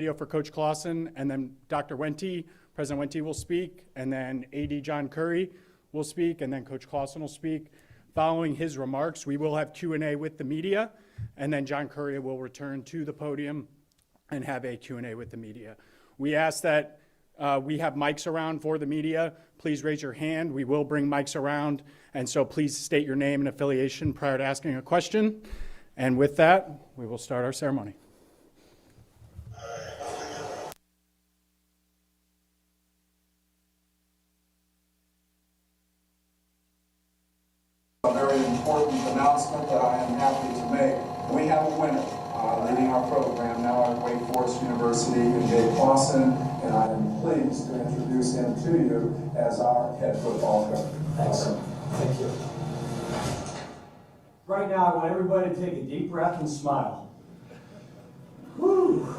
Video for Coach Clawson, and then Dr. Wente, President Wente will speak, and then AD John Curry will speak, and then Coach Clawson will speak. Following his remarks, we will have Q&A with the media, and then John Curry will return to the podium and have a Q&A with the media. We ask that we have mics around for the media. Please raise your hand. We will bring mics around, and so please state your name and affiliation prior to asking a question. And with that, we will start our ceremony. A very important announcement that I am happy to make. We have a winner leading our program now at Wake Forest University, Dave Clawson, and I am pleased to introduce him to you as our head football coach. Excellent. Thank you. Right now, I want everybody to take a deep breath and smile. Woo!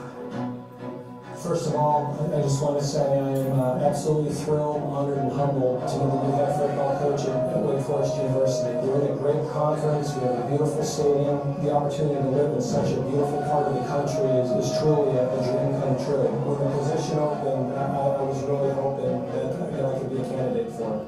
First of all, I just want to say I am absolutely thrilled, honored, and humbled to be the new head football coach at Wake Forest University. We're in a great conference. We have a beautiful stadium. The opportunity to live in such a beautiful part of the country is truly a dream come true. When the position opened, I was really hoping that I could be a candidate for it.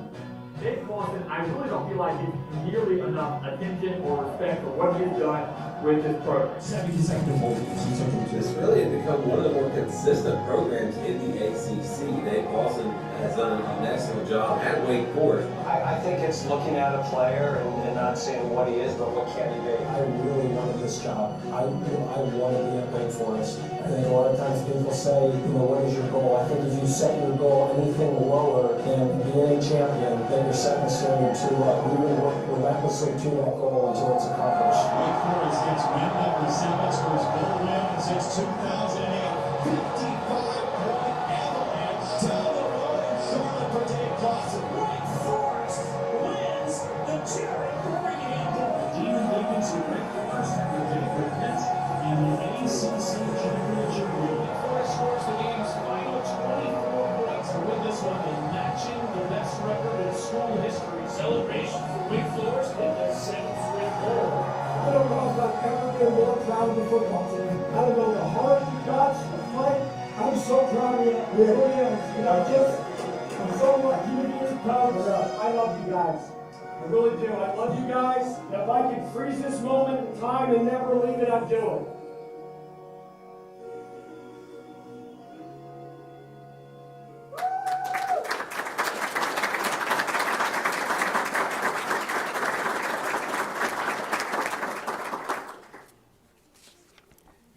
Dave Clawson, I really don't feel like he's nearly enough attention or respect for what he's done with this program. 7 consecutive bowl games. This really has become one of the more consistent programs in the ACC. Dave Clawson has done an excellent job at Wake Forest. I think it's looking at a player and not saying what he is, but what can he be. I really wanted this job. I want to be at Wake Forest. I think a lot of times people say, what is your goal? I think if you set your goal anything lower than being a champion, then you're setting the standard too low. We will work relentlessly to that goal until it's accomplished. Wake Forest gets one of the Seven's first bowl win since 2008. 55-point avalanche down the road in Charlotte for Dave Clawson. Wake Forest wins the Jared Birmingham Bowl. Dean Wiggins and Wake Forest will take the Pitt in the ACC Championship game. Wake Forest scores the game's final 24 points to win this one and matching the best record in school history. Celebration for Wake Forest in their 7th straight bowl. I don't know if I've ever been more proud of the football team. I don't know the heart, the guts, the fight. I'm so proud of you. We really am. I'm so lucky to be proud of us. I love you guys. I really do. I love you guys. And if I could freeze this moment in time and never leave it, I'd do it.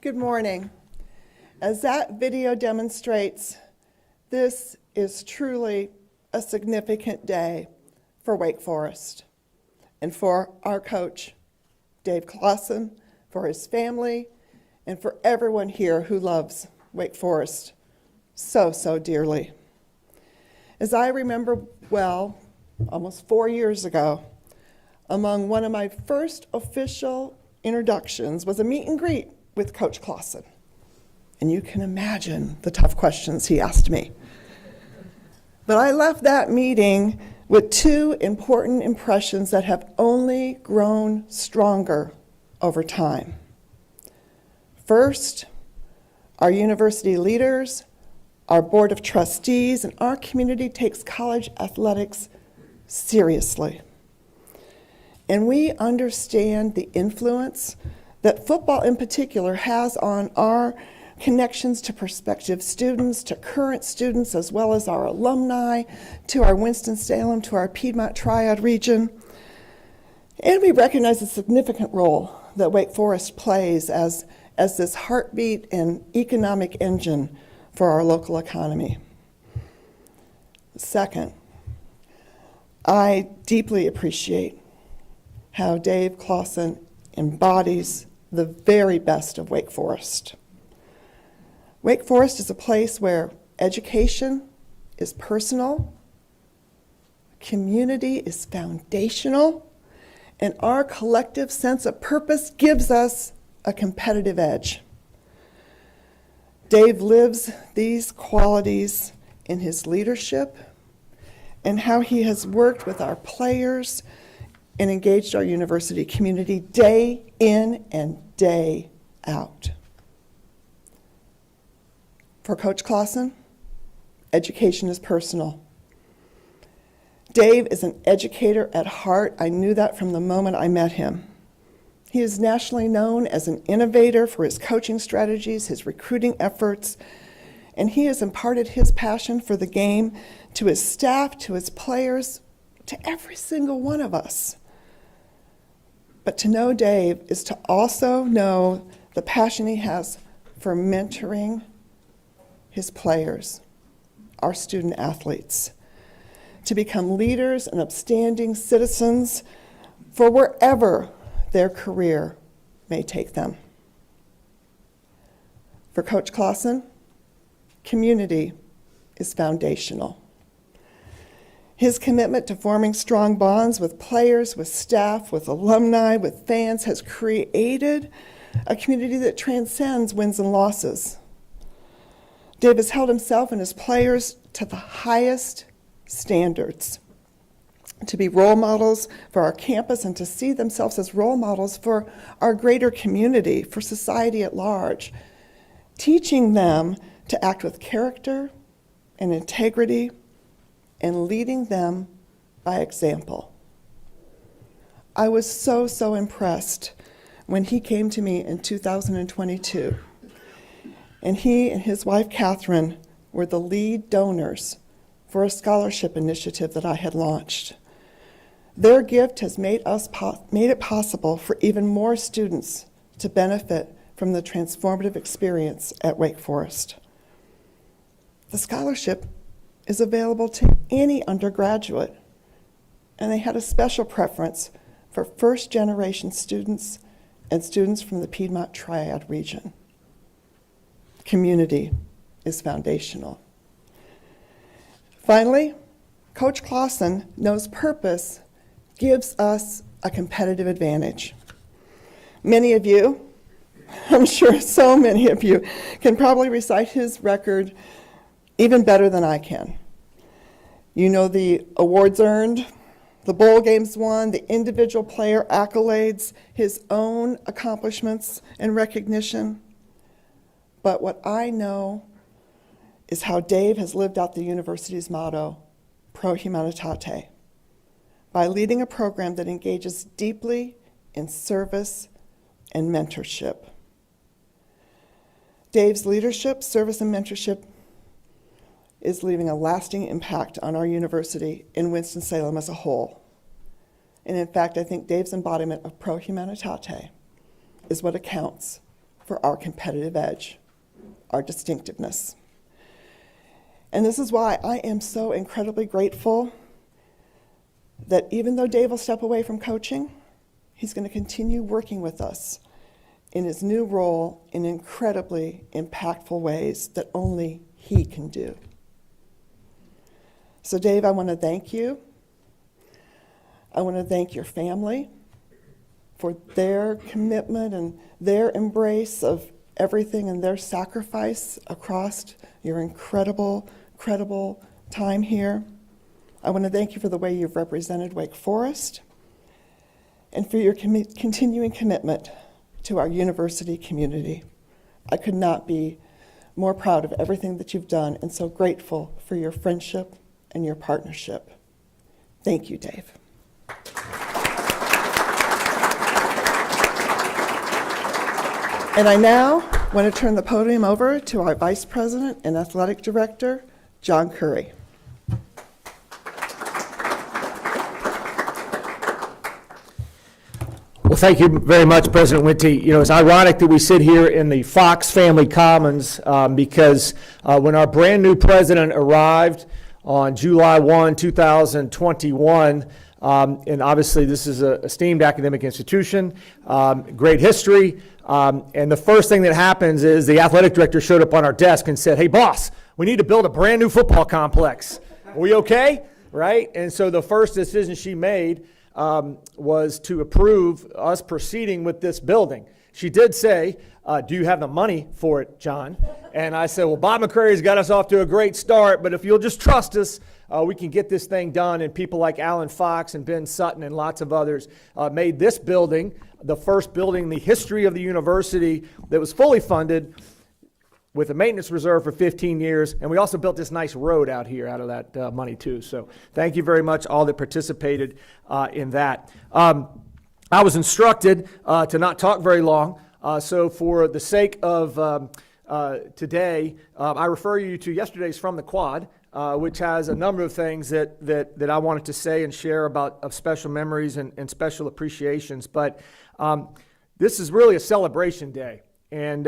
Good morning. As that video demonstrates, this is truly a significant day for Wake Forest and for our coach, Dave Clawson, for his family, and for everyone here who loves Wake Forest so dearly. As I remember well, almost 4 years ago, among one of my first official introductions was a meet and greet with Coach Clawson. And you can imagine the tough questions he asked me. But I left that meeting with two important impressions that have only grown stronger over time. First, our university leaders, our board of trustees, and our community takes college athletics seriously. And we understand the influence that football in particular has on our connections to prospective students, to current students, as well as our alumni, to our Winston-Salem, to our Piedmont Triad region. And we recognize the significant role that Wake Forest plays as this heartbeat and economic engine for our local economy. Second, I deeply appreciate how Dave Clawson embodies the very best of Wake Forest. Wake Forest is a place where education is personal, community is foundational, and our collective sense of purpose gives us a competitive edge. Dave lives these qualities in his leadership and how he has worked with our players and engaged our university community day in and day out. For Coach Clawson, education is personal. Dave is an educator at heart. I knew that from the moment I met him. He is nationally known as an innovator for his coaching strategies, his recruiting efforts, and he has imparted his passion for the game to his staff, to his players, to every single one of us. But to know Dave is to also know the passion he has for mentoring his players, our student athletes, to become leaders and upstanding citizens for wherever their career may take them. For Coach Clawson, community is foundational. His commitment to forming strong bonds with players, with staff, with alumni, with fans has created a community that transcends wins and losses. Dave has held himself and his players to the highest standards, to be role models for our campus and to see themselves as role models for our greater community, for society at large, teaching them to act with character and integrity and leading them by example. I was so impressed when he came to me in 2022, and he and his wife, Catherine, were the lead donors for a scholarship initiative that I had launched. Their gift has made it possible for even more students to benefit from the transformative experience at Wake Forest. The scholarship is available to any undergraduate, and they had a special preference for first-generation students and students from the Piedmont Triad region. Community is foundational. Finally, Coach Clawson knows purpose gives us a competitive advantage. Many of you, I'm sure so many of you, can probably recite his record even better than I can. You know the awards earned, the bowl games won, the individual player accolades, his own accomplishments and recognition. But what I know is how Dave has lived out the university's motto, Pro Humanitate, by leading a program that engages deeply in service and mentorship. Dave's leadership, service, and mentorship is leaving a lasting impact on our university in Winston-Salem as a whole. And in fact, I think Dave's embodiment of Pro Humanitate is what accounts for our competitive edge, our distinctiveness. And this is why I am so incredibly grateful that even though Dave will step away from coaching, he's going to continue working with us in his new role in incredibly impactful ways that only he can do. So Dave, I want to thank you. I want to thank your family for their commitment and their embrace of everything and their sacrifice across your incredible time here. I want to thank you for the way you've represented Wake Forest and for your continuing commitment to our university community. I could not be more proud of everything that you've done and so grateful for your friendship and your partnership. Thank you, Dave. And I now want to turn the podium over to our Vice President and Athletic Director, John Curry. Well, thank you very much, President Wente. You know, it's ironic that we sit here in the Fox family commons because when our brand new president arrived on July 1, 2021, and obviously this is an esteemed academic institution, great history, and the first thing that happens is the athletic director showed up on our desk and said, "Hey, boss, we need to build a brand new football complex. Are we okay?" Right? And so the first decision she made was to approve us proceeding with this building. She did say, "Do you have the money for it, John?" And I said, "Well, Bob McCrary's got us off to a great start, but if you'll just trust us, we can get this thing done." And people like Alan Fox and Ben Sutton and lots of others made this building the first building in the history of the university that was fully funded with a maintenance reserve for 15 years, and we also built this nice road out here out of that money too. So thank you very much, all that participated in that. I was instructed to not talk very long, so for the sake of today, I refer you to yesterday's From the Quad, which has a number of things that I wanted to say and share about of special memories and special appreciations. But this is really a celebration day, and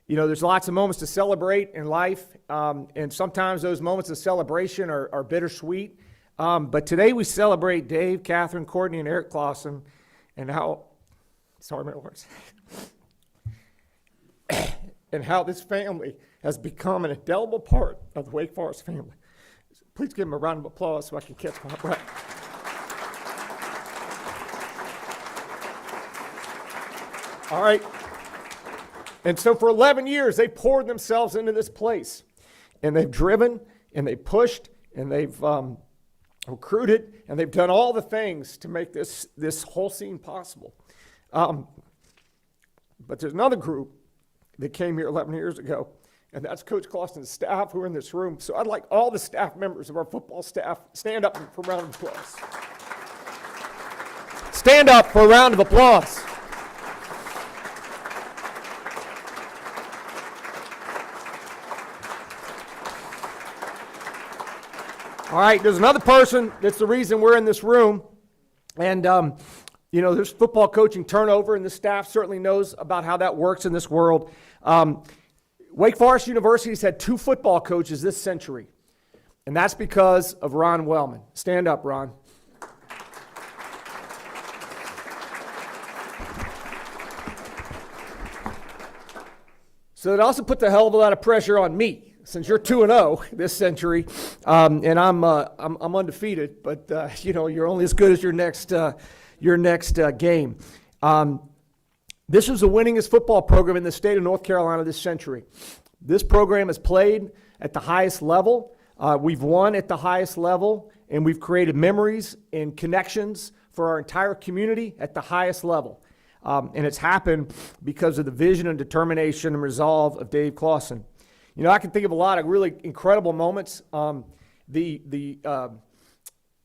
there's lots of moments to celebrate in life, and sometimes those moments of celebration are bittersweet. But today we celebrate Dave, Catherine, Courtney, and Eric Clawson, and how and how this family has become an indelible part of the Wake Forest family. Please give them a round of applause so I can catch my breath. All right. And so for 11 years, they poured themselves into this place. And they've driven, and they've pushed, and they've recruited, and they've done all the things to make this whole scene possible. But there's another group that came here 11 years ago, and that's Coach Clawson's staff who are in this room. So I'd like all the staff members of our football staff stand up for a round of applause. Stand up for a round of applause. All right, there's another person that's the reason we're in this room, and there's football coaching turnover, and the staff certainly knows about how that works in this world. Wake Forest University's had 2 football coaches this century, and that's because of Ron Wellman. Stand up, Ron. So it also put the hell of a lot of pressure on me, since you're 2-0 this century, and I'm undefeated. But you're only as good as your next game. This is the winningest football program in the state of North Carolina this century. This program has played at the highest level. We've won at the highest level, and we've created memories and connections for our entire community at the highest level. And it's happened because of the vision and determination and resolve of Dave Clawson. I can think of a lot of really incredible moments.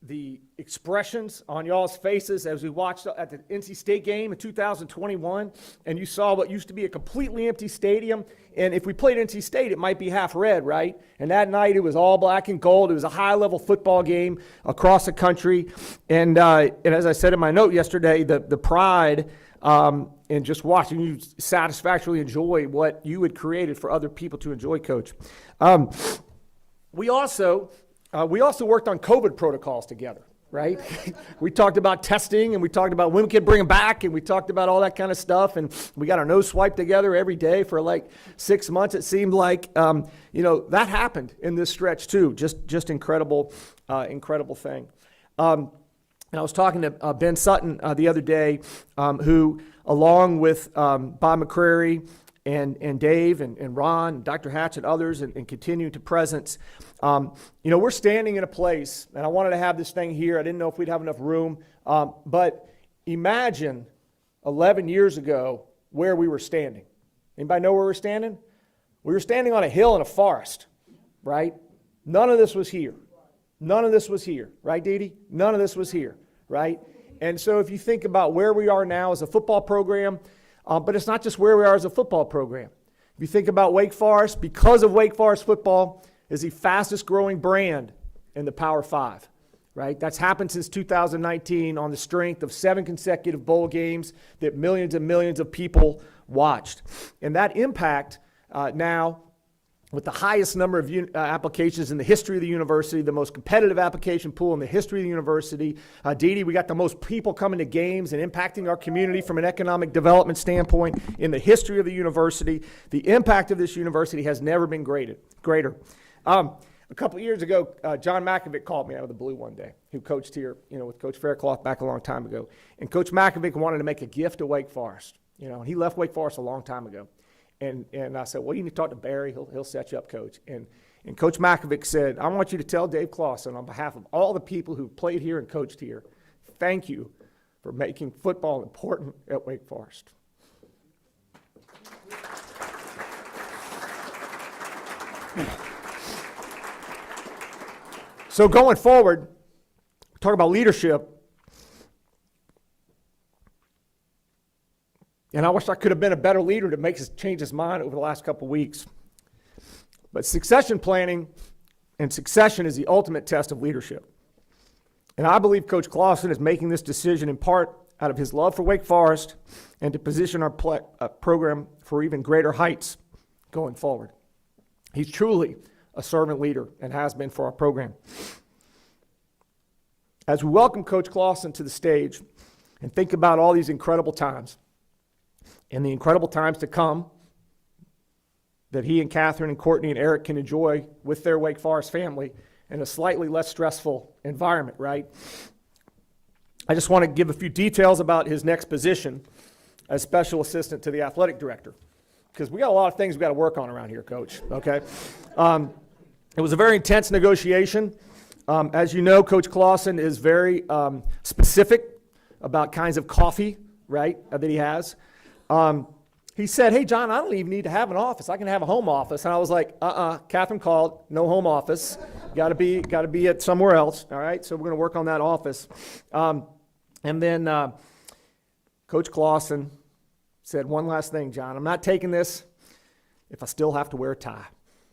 The expressions on y'all's faces as we watched at the NC State game in 2021, and you saw what used to be a completely empty stadium. And if we played NC State, it might be half red, right? And that night it was all black and gold. It was a high-level football game across the country. And as I said in my note yesterday, the pride and just watching you satisfactorily enjoy what you had created for other people to enjoy, Coach. We also worked on COVID protocols together, right? We talked about testing, and we talked about when we could bring them back, and we talked about all that kind of stuff, and we got our nose swiped together every day for like 6 months. It seemed like, that happened in this stretch too. Just incredible thing. And I was talking to Ben Sutton the other day, who, along with Bob McCrary and Dave and Ron and Dr. Hatch and others, and continuing to presence, we're standing in a place, and I wanted to have this thing here. I didn't know if we'd have enough room, but imagine 11 years ago where we were standing. Anybody know where we're standing? We were standing on a hill in a forest, right? None of this was here. None of this was here, right, Dee Dee? None of this was here, right? And so if you think about where we are now as a football program, but it's not just where we are as a football program. If you think about Wake Forest, because of Wake Forest football, is the fastest growing brand in the Power 5, right? That's happened since 2019 on the strength of 7 consecutive bowl games that millions and millions of people watched. And that impact now, with the highest number of applications in the history of the university, the most competitive application pool in the history of the university. Dee Dee, we got the most people coming to games and impacting our community from an economic development standpoint in the history of the university. The impact of this university has never been greater. A couple of years ago, John Makovic called me out of the blue one day, who coached here, with Coach Faircloth back a long time ago. And Coach Makovic wanted to make a gift to Wake Forest. And he left Wake Forest a long time ago. And I said, well, you need to talk to Barry. He'll set you up, Coach. And Coach Makovic said, I want you to tell Dave Clawson on behalf of all the people who played here and coached here, thank you for making football important at Wake Forest. So going forward, talk about leadership. And I wish I could have been a better leader to change his mind over the last couple of weeks. But succession planning and succession is the ultimate test of leadership. And I believe Coach Clawson is making this decision in part out of his love for Wake Forest and to position our program for even greater heights going forward. He's truly a servant leader and has been for our program. As we welcome Coach Clawson to the stage and think about all these incredible times and the incredible times to come that he and Catherine and Courtney and Eric can enjoy with their Wake Forest family in a slightly less stressful environment, right? I just want to give a few details about his next position as special assistant to the athletic director, because we got a lot of things we got to work on around here, Coach, okay? It was a very intense negotiation. As you know, Coach Clawson is very specific about kinds of coffee, right, that he has. He said, hey, John, I don't even need to have an office. I can have a home office. And I was like, Catherine called, no home office. Got to be at somewhere else, all right? So we're going to work on that office. And then Coach Clawson said, one last thing, John. I'm not taking this if I still have to wear a tie.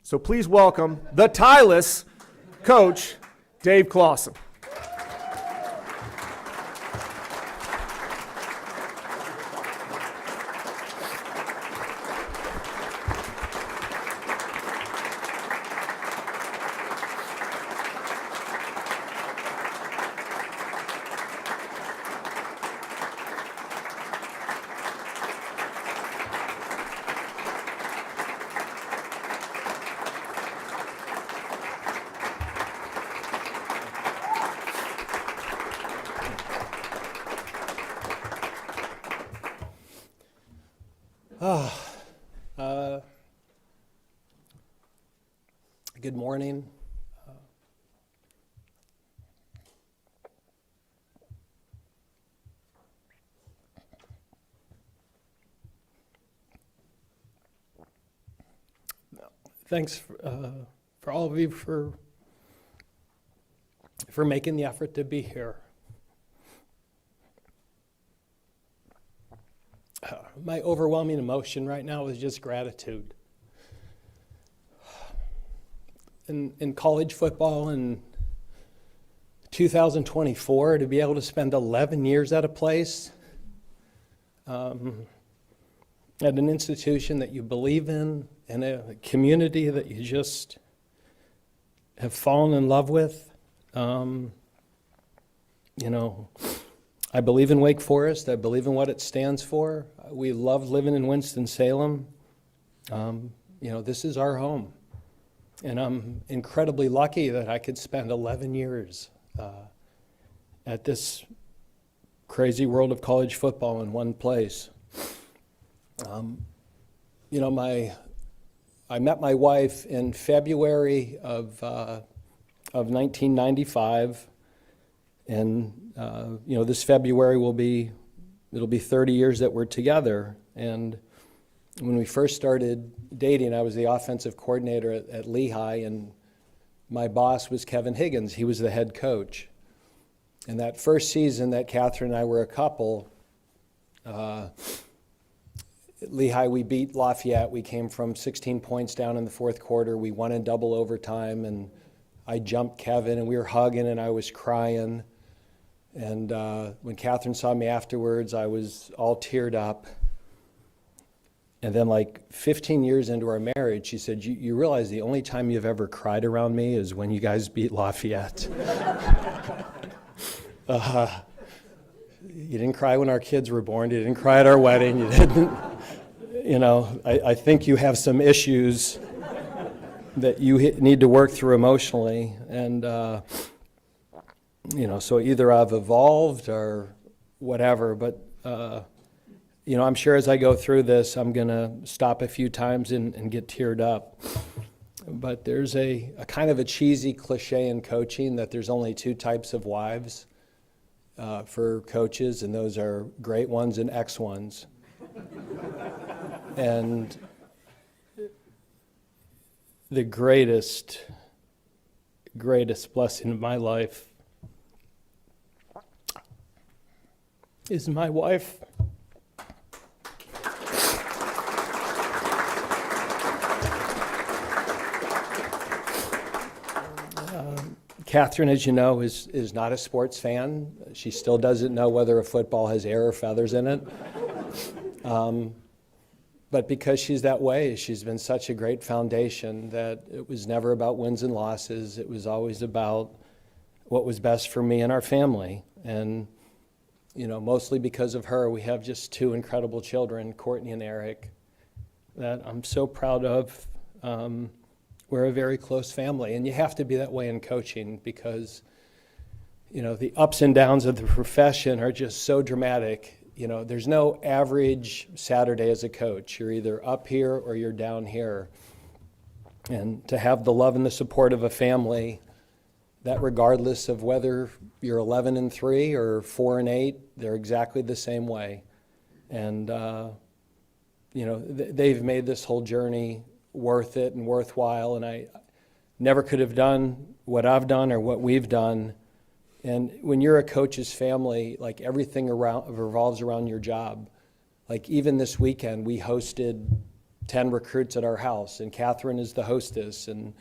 So please welcome the tieless Coach Dave Clawson. Good morning. Thanks for all of you for making the effort to be here. My overwhelming emotion right now is just gratitude. In college football in 2024, to be able to spend 11 years at a place, at an institution that you believe in, and a community that you just have fallen in love with. You know, I believe in Wake Forest. I believe in what it stands for. We love living in Winston-Salem. You know, this is our home. And I'm incredibly lucky that I could spend 11 years at this crazy world of college football in one place. You know, I met my wife in February of 1995, and you know, this February it'll be 30 years that we're together. And when we first started dating, I was the offensive coordinator at Lehigh, and my boss was Kevin Higgins. He was the head coach. And that first season that Catherine and I were a couple, at Lehigh, we beat Lafayette. We came from 16 points down in the fourth quarter. We won in double overtime, and I jumped Kevin, and we were hugging, and I was crying. And when Catherine saw me afterwards, I was all teared up. And then like 15 years into our marriage, she said, you realize the only time you've ever cried around me is when you guys beat Lafayette. You didn't cry when our kids were born. You didn't cry at our wedding. You didn't, you know, I think you have some issues that you need to work through emotionally. And, you know, so either I've evolved or whatever, but, you know, I'm sure as I go through this, I'm going to stop a few times and get teared up. But there's a kind of a cheesy cliche in coaching that there's only two types of wives for coaches, and those are great ones and ex ones. And the greatest blessing of my life is my wife. Catherine, as you know, is not a sports fan. She still doesn't know whether a football has air or feathers in it. But because she's that way, she's been such a great foundation that it was never about wins and losses. It was always about what was best for me and our family. And, you know, mostly because of her, we have just two incredible children, Courtney and Eric, that I'm so proud of. We're a very close family, and you have to be that way in coaching because, you know, the ups and downs of the profession are just so dramatic. You know, there's no average Saturday as a coach. You're either up here or you're down here. And to have the love and the support of a family that regardless of whether you're 11-3 or 4-8, they're exactly the same way. And, you know, they've made this whole journey worth it and worthwhile. And I never could have done what I've done or what we've done. And when you're a coach's family, like everything revolves around your job. Like even this weekend, we hosted 10 recruits at our house, and Catherine is the hostess and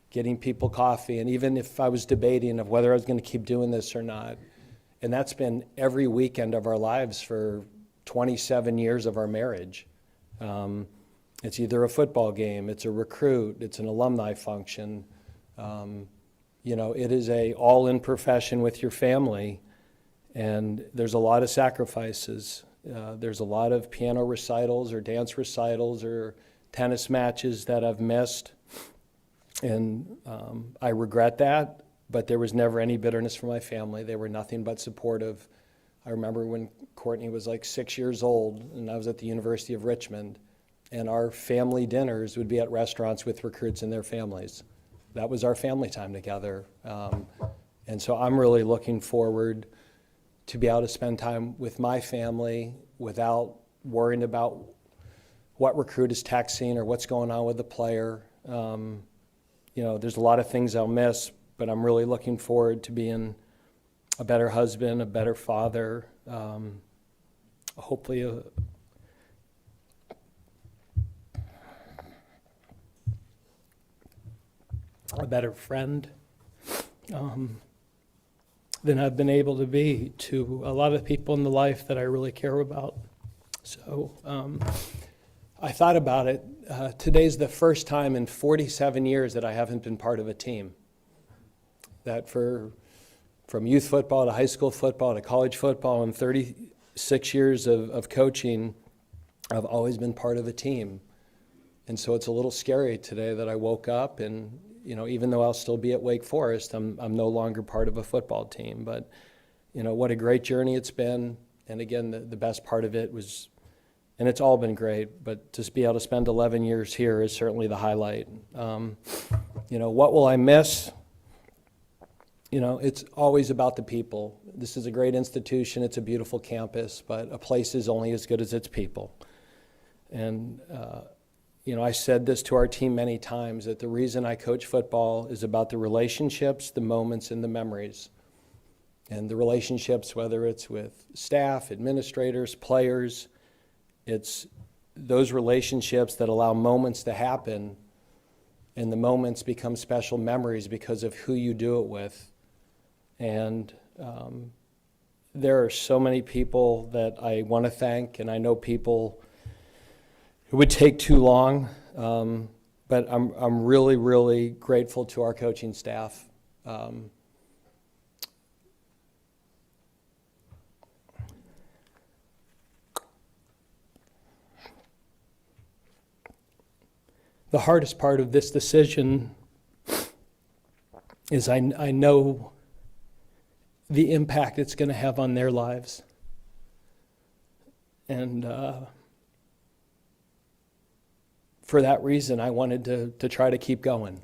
getting people coffee. And even if I was debating of whether I was going to keep doing this or not, and that's been every weekend of our lives for 27 years of our marriage. It's either a football game, it's a recruit, it's an alumni function. You know, it is a all-in profession with your family, and there's a lot of sacrifices. There's a lot of piano recitals or dance recitals or tennis matches that I've missed, and I regret that, but there was never any bitterness from my family. They were nothing but supportive. I remember when Courtney was like 6 years old, and I was at the University of Richmond, and our family dinners would be at restaurants with recruits and their families. That was our family time together. And so I'm really looking forward to be able to spend time with my family without worrying about what recruit is texting or what's going on with the player. You know, there's a lot of things I'll miss, but I'm really looking forward to being a better husband, a better father, hopefully a better friend than I've been able to be to a lot of people in the life that I really care about. So I thought about it. Today's the first time in 47 years that I haven't been part of a team. That from youth football to high school football to college football and 36 years of coaching, I've always been part of a team. And so it's a little scary today that I woke up and, you know, even though I'll still be at Wake Forest, I'm no longer part of a football team. But, you know, what a great journey it's been. And again, the best part of it was, and it's all been great, but to be able to spend 11 years here is certainly the highlight. You know, what will I miss? You know, it's always about the people. This is a great institution. It's a beautiful campus, but a place is only as good as its people. And, you know, I said this to our team many times, that the reason I coach football is about the relationships, the moments, and the memories. And the relationships, whether it's with staff, administrators, players, it's those relationships that allow moments to happen, and the moments become special memories because of who you do it with. And there are so many people that I want to thank, and I know people it would take too long, but I'm really, really grateful to our coaching staff. The hardest part of this decision is I know the impact it's going to have on their lives. And for that reason, I wanted to try to keep going.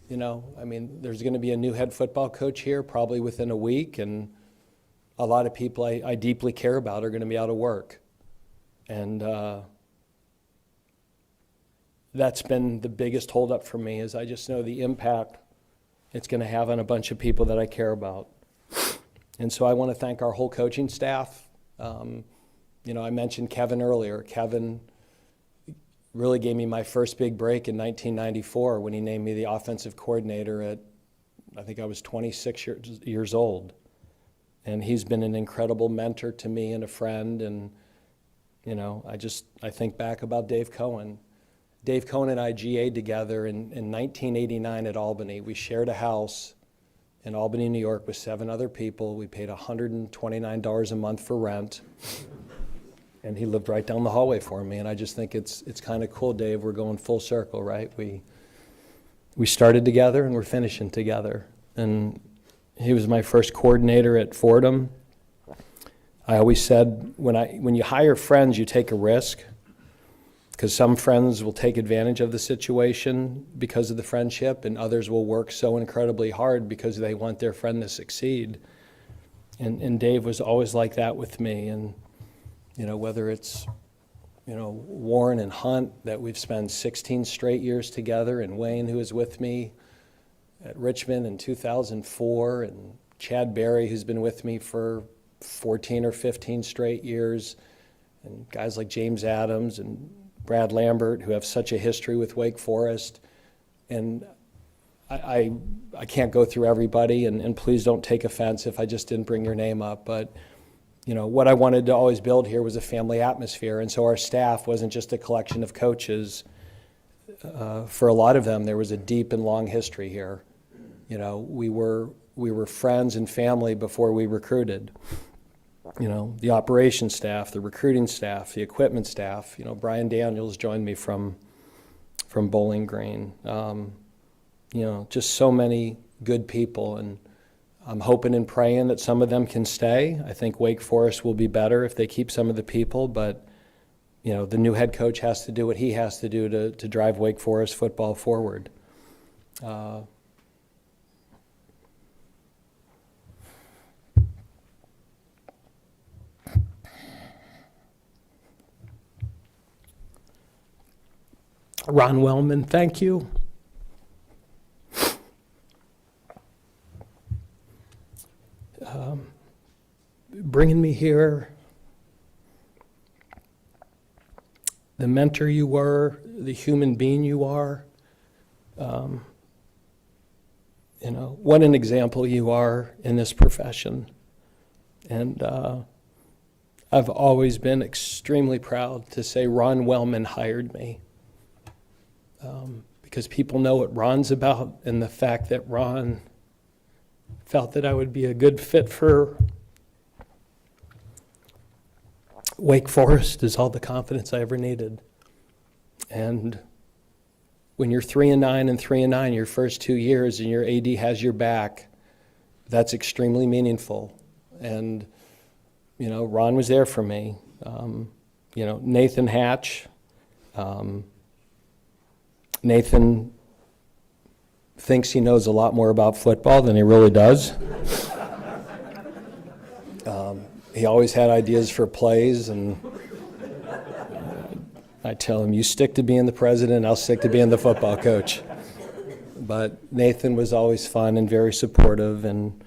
You know, I mean, there's going to be a new head football coach here probably within a week, and a lot of people I deeply care about are going to be out of work. And that's been the biggest holdup for me, is I just know the impact it's going to have on a bunch of people that I care about. And so I want to thank our whole coaching staff. You know, I mentioned Kevin earlier. Kevin really gave me my first big break in 1994 when he named me the offensive coordinator at, I think I was 26 years old. And he's been an incredible mentor to me and a friend. And, you know, I think back about Dave Cohen. Dave Cohen and I GA'd together in 1989 at Albany. We shared a house in Albany, New York with 7 other people. We paid $129 a month for rent. And he lived right down the hallway for me. And I just think it's kind of cool, Dave. We're going full circle, right? We started together and we're finishing together. And he was my first coordinator at Fordham. I always said, when you hire friends, you take a risk, because some friends will take advantage of the situation because of the friendship, and others will work so incredibly hard because they want their friend to succeed. And Dave was always like that with me. And you know, whether it's, you know, Warren and Hunt, that we've spent 16 straight years together, and Wayne, who was with me at Richmond in 2004, and Chad Berry, who's been with me for 14 or 15 straight years, and guys like James Adams and Brad Lambert, who have such a history with Wake Forest. And I can't go through everybody, and please don't take offense if I just didn't bring your name up, but you know, what I wanted to always build here was a family atmosphere. And so our staff wasn't just a collection of coaches. For a lot of them, there was a deep and long history here. You know, we were friends and family before we recruited. You know, the operations staff, the recruiting staff, the equipment staff. You know, Brian Daniels joined me from Bowling Green. You know, just so many good people. And I'm hoping and praying that some of them can stay. I think Wake Forest will be better if they keep some of the people, but you know, the new head coach has to do what he has to do to drive Wake Forest football forward. Ron Wellman, thank you. Bringing me here, the mentor you were, the human being you are. You know, what an example you are in this profession. And I've always been extremely proud to say Ron Wellman hired me. Because people know what Ron's about, and the fact that Ron felt that I would be a good fit for Wake Forest is all the confidence I ever needed. And when you're 3-9 and 3-9 your first 2 years and your AD has your back, that's extremely meaningful. And, you know, Ron was there for me. You know, Nathan Hatch. Nathan thinks he knows a lot more about football than he really does. He always had ideas for plays, and I tell him, you stick to being the president, I'll stick to being the football coach. But Nathan was always fun and very supportive, and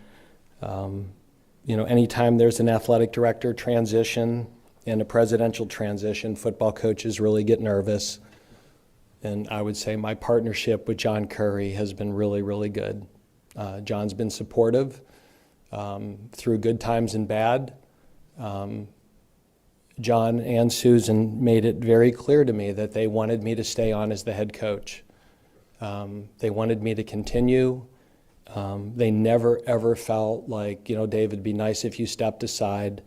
you know, anytime there's an athletic director transition and a presidential transition, football coaches really get nervous. And I would say my partnership with John Curry has been really, really good. John's been supportive through good times and bad. John and Susan made it very clear to me that they wanted me to stay on as the head coach. They wanted me to continue. They never, ever felt like, you know, Dave, it'd be nice if you stepped aside.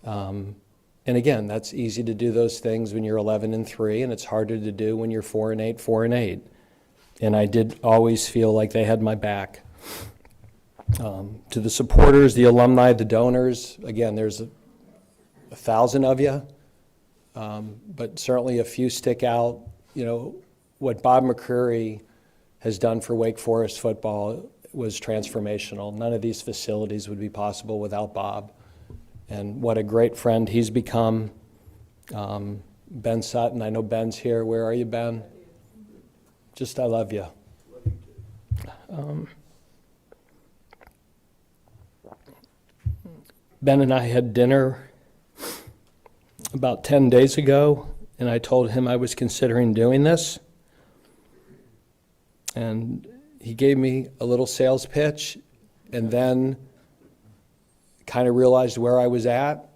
And again, that's easy to do those things when you're 11-3, and it's harder to do when you're 4-8. And I did always feel like they had my back. To the supporters, the alumni, the donors, again, there's 1,000 of you, but certainly a few stick out. You know, what Bob McCreary has done for Wake Forest football was transformational. None of these facilities would be possible without Bob. And what a great friend he's become. Ben Sutton, I know Ben's here. Where are you, Ben? just I love you. Ben and I had dinner about 10 days ago, and I told him I was considering doing this. And he gave me a little sales pitch, and then kind of realized where I was at,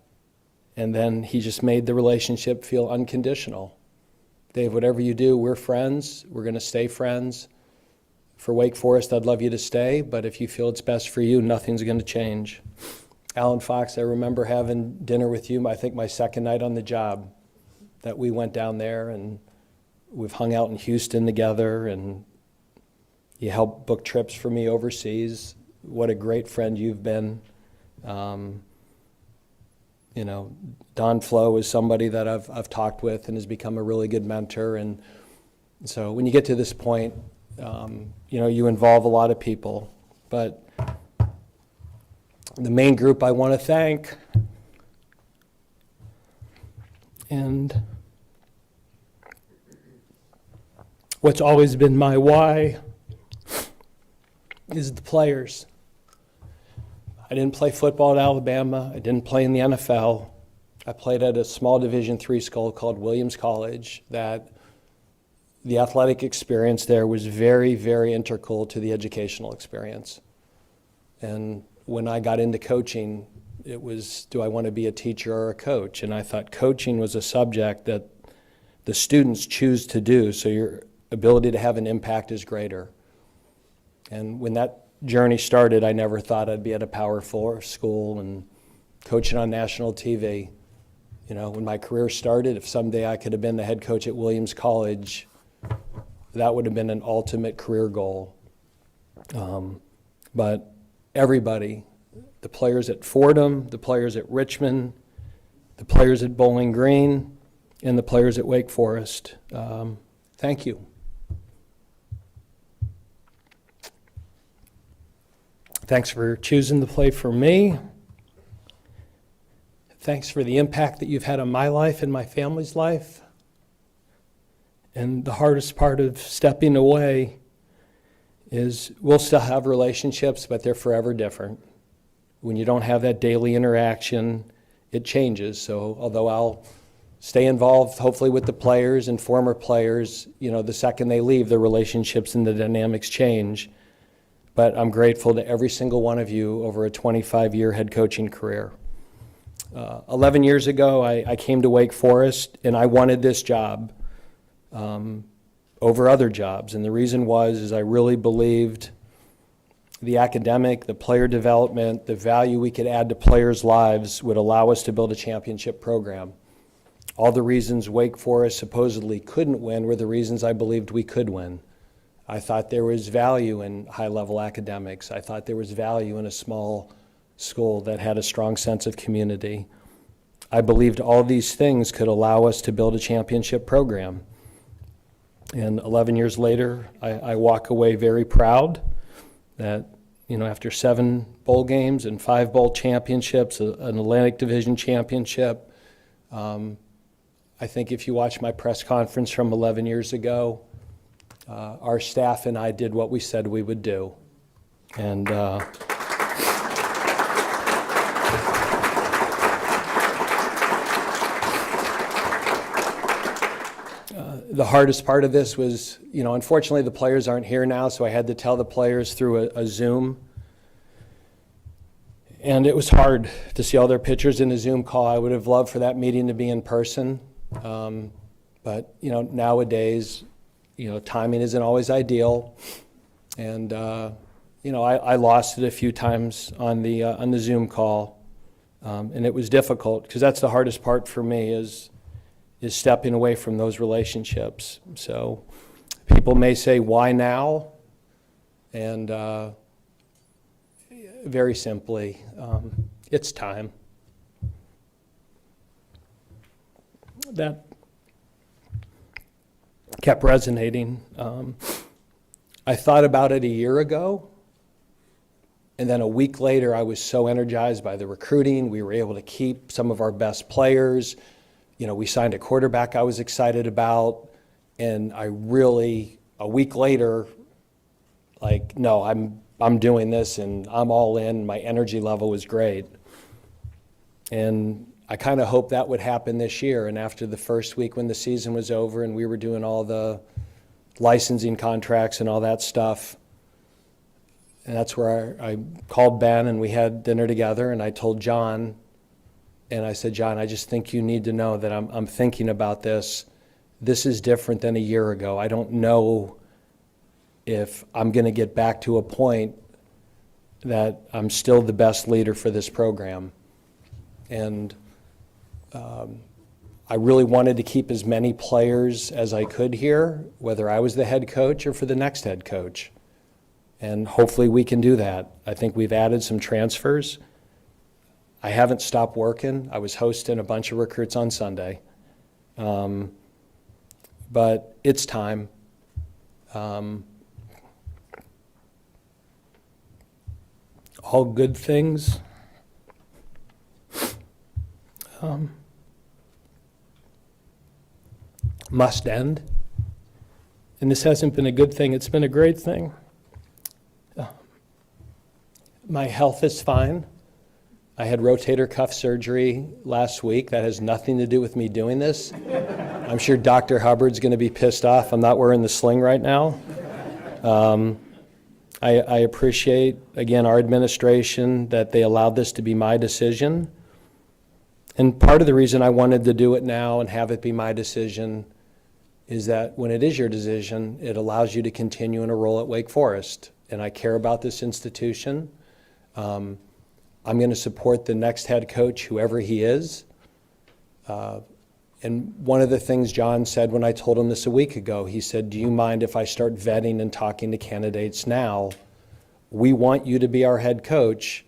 and then he just made the relationship feel unconditional. Dave, whatever you do, we're friends. We're going to stay friends. For Wake Forest, I'd love you to stay, but if you feel it's best for you, nothing's going to change. Alan Fox, I remember having dinner with you, I think my second night on the job, that we went down there, and we've hung out in Houston together, and you helped book trips for me overseas. What a great friend you've been. You know, Don Flo is somebody that I've talked with and has become a really good mentor. And so when you get to this point, you know, you involve a lot of people. But the main group I want to thank, and what's always been my why, is the players. I didn't play football at Alabama. I didn't play in the NFL. I played at a small Division III school called Williams College. That the athletic experience there was very, very integral to the educational experience. And when I got into coaching, it was, do I want to be a teacher or a coach? And I thought coaching was a subject that the students choose to do, so your ability to have an impact is greater. And when that journey started, I never thought I'd be at a Power 4 school and coaching on national TV. You know, when my career started, if someday I could have been the head coach at Williams College, that would have been an ultimate career goal. But everybody, the players at Fordham, the players at Richmond, the players at Bowling Green, and the players at Wake Forest, thank you. Thanks for choosing to play for me. Thanks for the impact that you've had on my life and my family's life. And the hardest part of stepping away is we'll still have relationships, but they're forever different. When you don't have that daily interaction, it changes. So although I'll stay involved, hopefully, with the players and former players, you know, the second they leave, the relationships and the dynamics change. But I'm grateful to every single one of you over a 25-year head coaching career. 11 years ago, I came to Wake Forest, and I wanted this job over other jobs. And the reason was I really believed the academic, the player development, the value we could add to players' lives would allow us to build a championship program. All the reasons Wake Forest supposedly couldn't win were the reasons I believed we could win. I thought there was value in high-level academics. I thought there was value in a small school that had a strong sense of community. I believed all these things could allow us to build a championship program. And 11 years later, I walk away very proud that, you know, after 7 bowl games and 5 bowl championships, an Atlantic Division championship, I think if you watch my press conference from 11 years ago, our staff and I did what we said we would do. And the hardest part of this was, you know, unfortunately the players aren't here now, so I had to tell the players through a Zoom. And it was hard to see all their pictures in a Zoom call. I would have loved for that meeting to be in person. But, you know, nowadays, you know, timing isn't always ideal. And, you know, I lost it a few times on the Zoom call. And it was difficult, because that's the hardest part for me is stepping away from those relationships. So people may say, why now? And very simply, it's time. That kept resonating. I thought about it a year ago, and then a week later I was so energized by the recruiting. We were able to keep some of our best players. You know, we signed a quarterback I was excited about, and I really a week later, like, no, I'm doing this and I'm all in. My energy level was great. And I kind of hoped that would happen this year. And after the first week when the season was over and we were doing all the licensing contracts and all that stuff, and that's where I called Ben and we had dinner together, and I told John, and I said, John, I just think you need to know that I'm thinking about this. This is different than a year ago. I don't know if I'm going to get back to a point that I'm still the best leader for this program. And I really wanted to keep as many players as I could here, whether I was the head coach or for the next head coach. And hopefully we can do that. I think we've added some transfers. I haven't stopped working. I was hosting a bunch of recruits on Sunday. But it's time. All good things must end. And this hasn't been a good thing, it's been a great thing. My health is fine. I had rotator cuff surgery last week. That has nothing to do with me doing this. I'm sure Dr. Hubbard's going to be pissed off I'm not wearing the sling right now. I appreciate, again, our administration that they allowed this to be my decision. And part of the reason I wanted to do it now and have it be my decision is that when it is your decision, it allows you to continue in a role at Wake Forest. And I care about this institution. I'm going to support the next head coach, whoever he is. And one of the things John said when I told him this a week ago, he said, do you mind if I start vetting and talking to candidates now? We want you to be our head coach,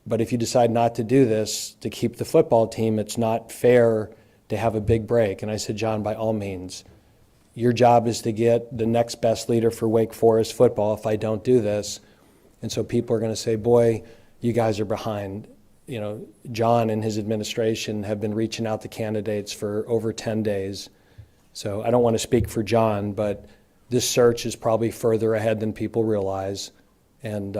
but if you decide not to do this, to keep the football team, it's not fair to have a big break. And I said, John, by all means, your job is to get the next best leader for Wake Forest football if I don't do this. And so people are going to say, boy, you guys are behind. You know, John and his administration have been reaching out to candidates for over 10 days. So I don't want to speak for John, but this search is probably further ahead than people realize. And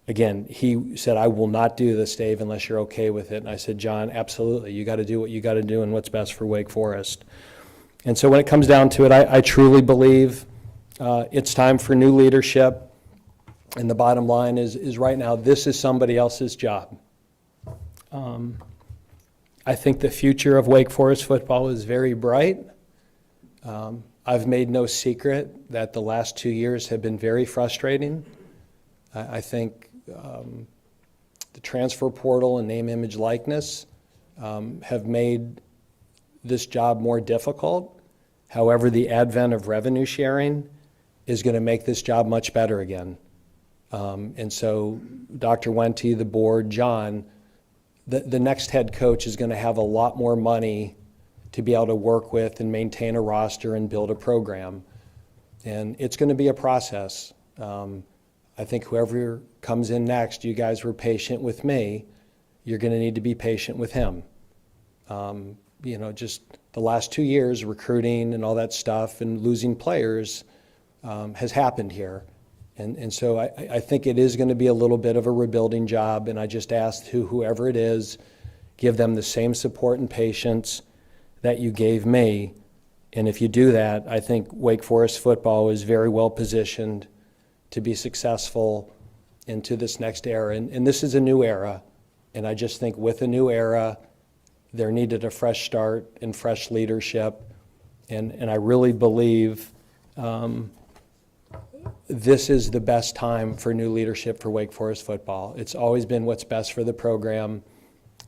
again, he said, I will not do this, Dave, unless you're okay with it. And I said, John, absolutely. You got to do what you got to do and what's best for Wake Forest. And so when it comes down to it, I truly believe it's time for new leadership. And the bottom line is right now, this is somebody else's job. I think the future of Wake Forest football is very bright. I've made no secret that the last 2 years have been very frustrating. I think the transfer portal and name, image, likeness have made this job more difficult. However, the advent of revenue sharing is going to make this job much better again. And so Dr. Wente, the board, John, the next head coach is going to have a lot more money to be able to work with and maintain a roster and build a program. And it's going to be a process. I think whoever comes in next, you guys were patient with me, you're going to need to be patient with him. You know, just the last 2 years, recruiting and all that stuff and losing players has happened here. And so I think it is going to be a little bit of a rebuilding job, and I just asked whoever it is, give them the same support and patience that you gave me. And if you do that, I think Wake Forest football is very well positioned to be successful into this next era. And this is a new era, and I just think with a new era, there needed a fresh start and fresh leadership. And I really believe this is the best time for new leadership for Wake Forest football. It's always been what's best for the program,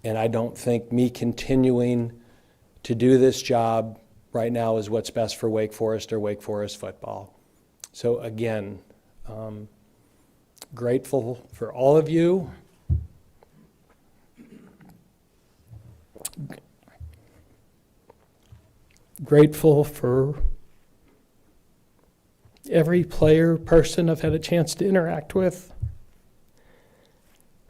and I don't think me continuing to do this job right now is what's best for Wake Forest or Wake Forest football. So again, grateful for all of you. Grateful for every player, person I've had a chance to interact with.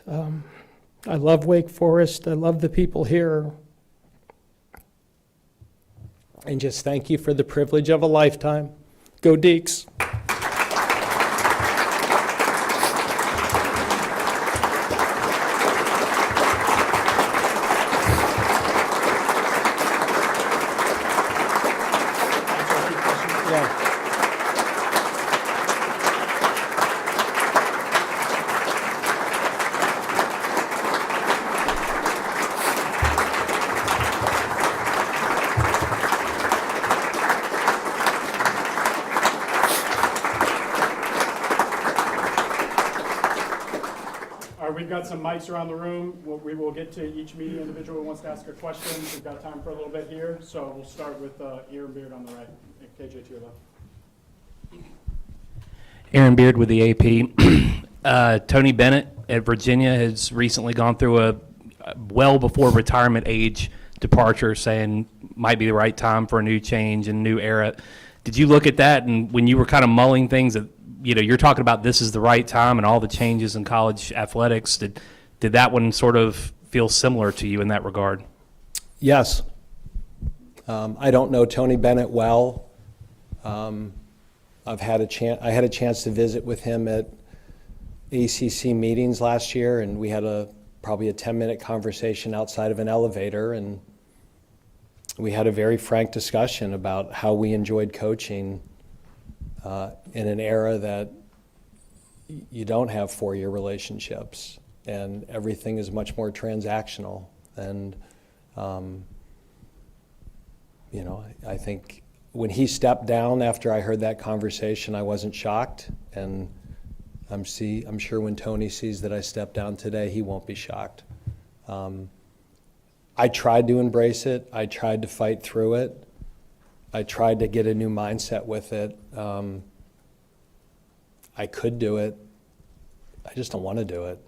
I love Wake Forest. I love the people here. And just thank you for the privilege of a lifetime. Go Deeks. All right, we've got some mics around the room. We will get to each media individual who wants to ask a question. We've got time for a little bit here, so we'll start with Ear and Beard on the right. KJ to your left. Aaron Beard with the AP. Tony Bennett at Virginia has recently gone through a well before retirement age departure, saying might be the right time for a new change and new era. Did you look at that, and when you were kind of mulling things that, you know, you're talking about this is the right time and all the changes in college athletics, did that one sort of feel similar to you in that regard? Yes. I don't know Tony Bennett well. I had a chance to visit with him at ACC meetings last year, and we had probably a 10-minute conversation outside of an elevator, and we had a very frank discussion about how we enjoyed coaching in an era that you don't have four-year relationships, and everything is much more transactional. And you know, I think when he stepped down after I heard that conversation, I wasn't shocked, and I'm sure when Tony sees that I stepped down today, he won't be shocked. I tried to embrace it. I tried to fight through it. I tried to get a new mindset with it. I could do it. I just don't want to do it.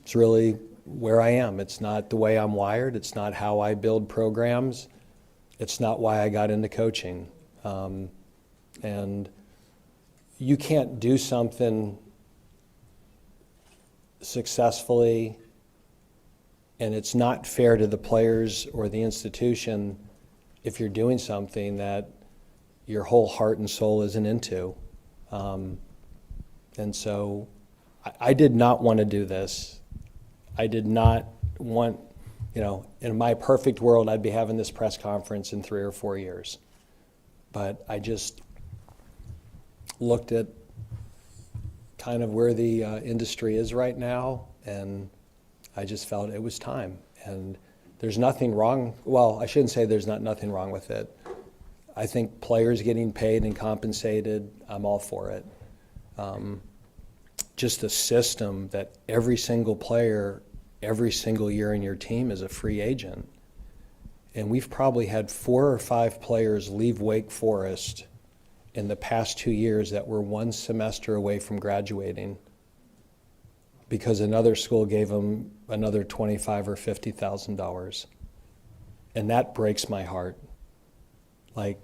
It's really where I am. It's not the way I'm wired. It's not how I build programs. It's not why I got into coaching. And you can't do something successfully, and it's not fair to the players or the institution if you're doing something that your whole heart and soul isn't into. And so I did not want to do this. I did not want, you know, in my perfect world, I'd be having this press conference in 3 or 4 years. But I just looked at kind of where the industry is right now, and I just felt it was time. And there's nothing wrong, well, I shouldn't say there's nothing wrong with it. I think players getting paid and compensated, I'm all for it. Just a system that every single player, every single year in your team is a free agent. And we've probably had 4 or 5 players leave Wake Forest in the past 2 years that were 1 semester away from graduating because another school gave them another $25,000 or $50,000. And that breaks my heart. Like,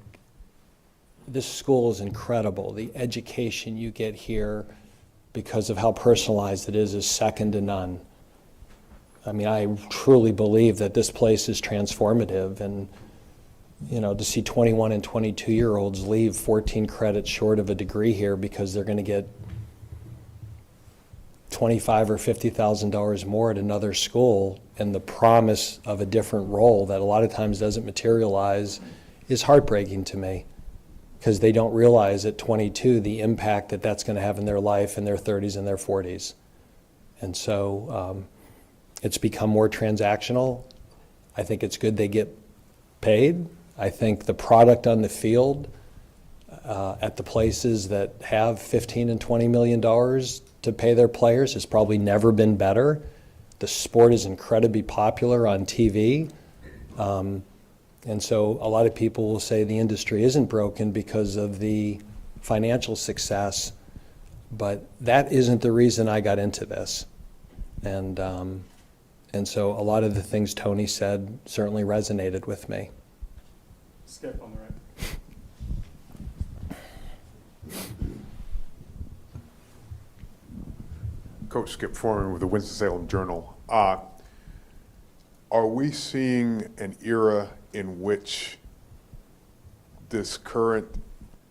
this school is incredible. The education you get here, because of how personalized it is second to none. I mean, I truly believe that this place is transformative, and you know, to see 21 and 22-year-olds leave 14 credits short of a degree here because they're going to get $25,000 or $50,000 more at another school, and the promise of a different role that a lot of times doesn't materialize, is heartbreaking to me, because they don't realize at 22 the impact that that's going to have in their life in their 30s and their 40s. And so it's become more transactional. I think it's good they get paid. I think the product on the field at the places that have $15 and $20 million to pay their players has probably never been better. The sport is incredibly popular on TV. And so a lot of people will say the industry isn't broken because of the financial success, but that isn't the reason I got into this. And so a lot of the things Tony said certainly resonated with me. Skip on the right. Coach Skip Foreman with the Winston-Salem Journal. Are we seeing an era in which this current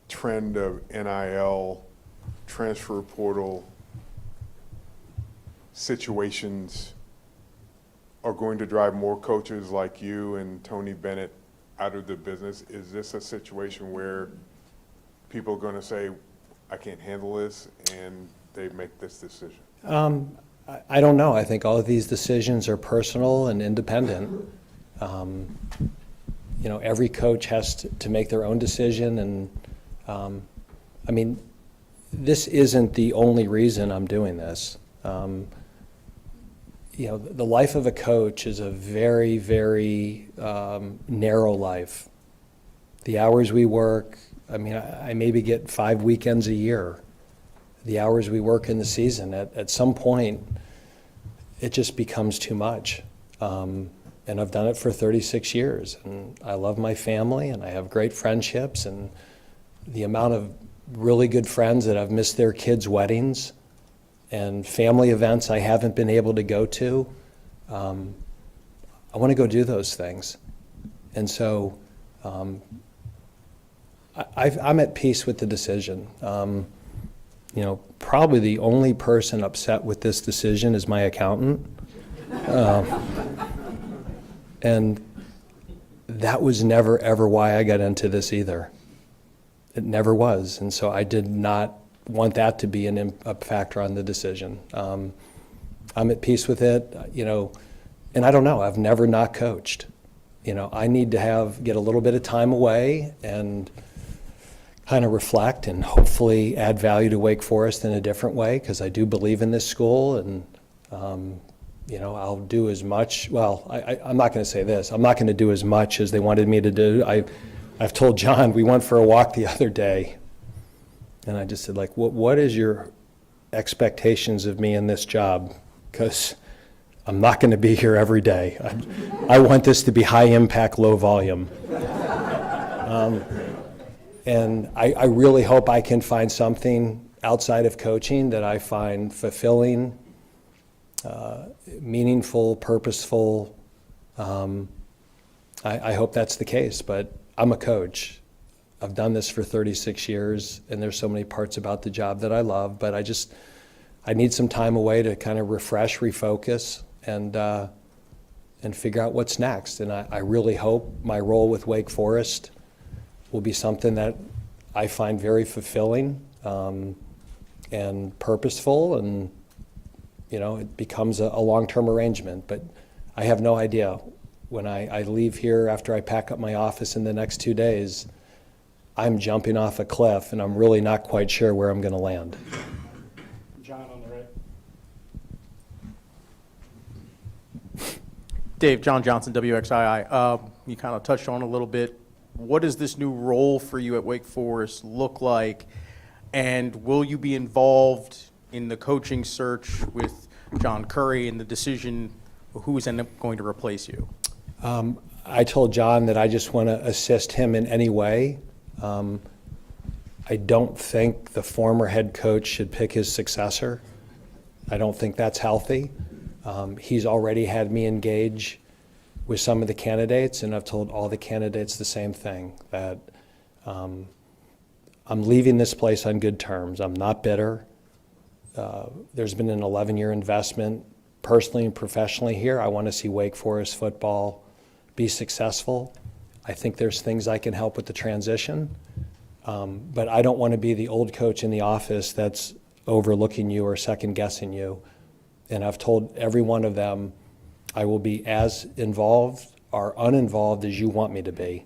trend of NIL, transfer portal situations are going to drive more coaches like you and Tony Bennett out of the business? Is this a situation where people are going to say, I can't handle this, and they make this decision? I don't know. I think all of these decisions are personal and independent. You know, every coach has to make their own decision, and I mean, this isn't the only reason I'm doing this. You know, the life of a coach is a very, very narrow life. The hours we work, I mean, I maybe get 5 weekends a year. The hours we work in the season, at some point, it just becomes too much. And I've done it for 36 years, and I love my family, and I have great friendships, and the amount of really good friends that I've missed their kids' weddings and family events I haven't been able to go to, I want to go do those things. And so I'm at peace with the decision. You know, probably the only person upset with this decision is my accountant. And that was never, ever why I got into this either. It never was. And so I did not want that to be a factor on the decision. I'm at peace with it, you know, and I don't know, I've never not coached. You know, I need to get a little bit of time away and kind of reflect and hopefully add value to Wake Forest in a different way, because I do believe in this school, and you know, I'll do as much. Well, I'm not going to say this. I'm not going to do as much as they wanted me to do. I've told John, we went for a walk the other day, and I just said, like, what is your expectations of me in this job? Because I'm not going to be here every day. I want this to be high impact, low volume. And I really hope I can find something outside of coaching that I find fulfilling, meaningful, purposeful. I hope that's the case, but I'm a coach. I've done this for 36 years, and there's so many parts about the job that I love, but I need some time away to kind of refresh, refocus, and figure out what's next. And I really hope my role with Wake Forest will be something that I find very fulfilling and purposeful, and you know, it becomes a long-term arrangement. But I have no idea. When I leave here after I pack up my office in the next 2 days, I'm jumping off a cliff, and I'm really not quite sure where I'm going to land. John on the right. Dave, John Johnson, WXII. You kind of touched on a little bit. What does this new role for you at Wake Forest look like? And will you be involved in the coaching search with John Curry and the decision of who is going to replace you? I told John that I just want to assist him in any way. I don't think the former head coach should pick his successor. I don't think that's healthy. He's already had me engage with some of the candidates, and I've told all the candidates the same thing, that I'm leaving this place on good terms. I'm not bitter. There's been an 11-year investment personally and professionally here. I want to see Wake Forest football be successful. I think there's things I can help with the transition, but I don't want to be the old coach in the office that's overlooking you or second-guessing you. And I've told every one of them I will be as involved or uninvolved as you want me to be.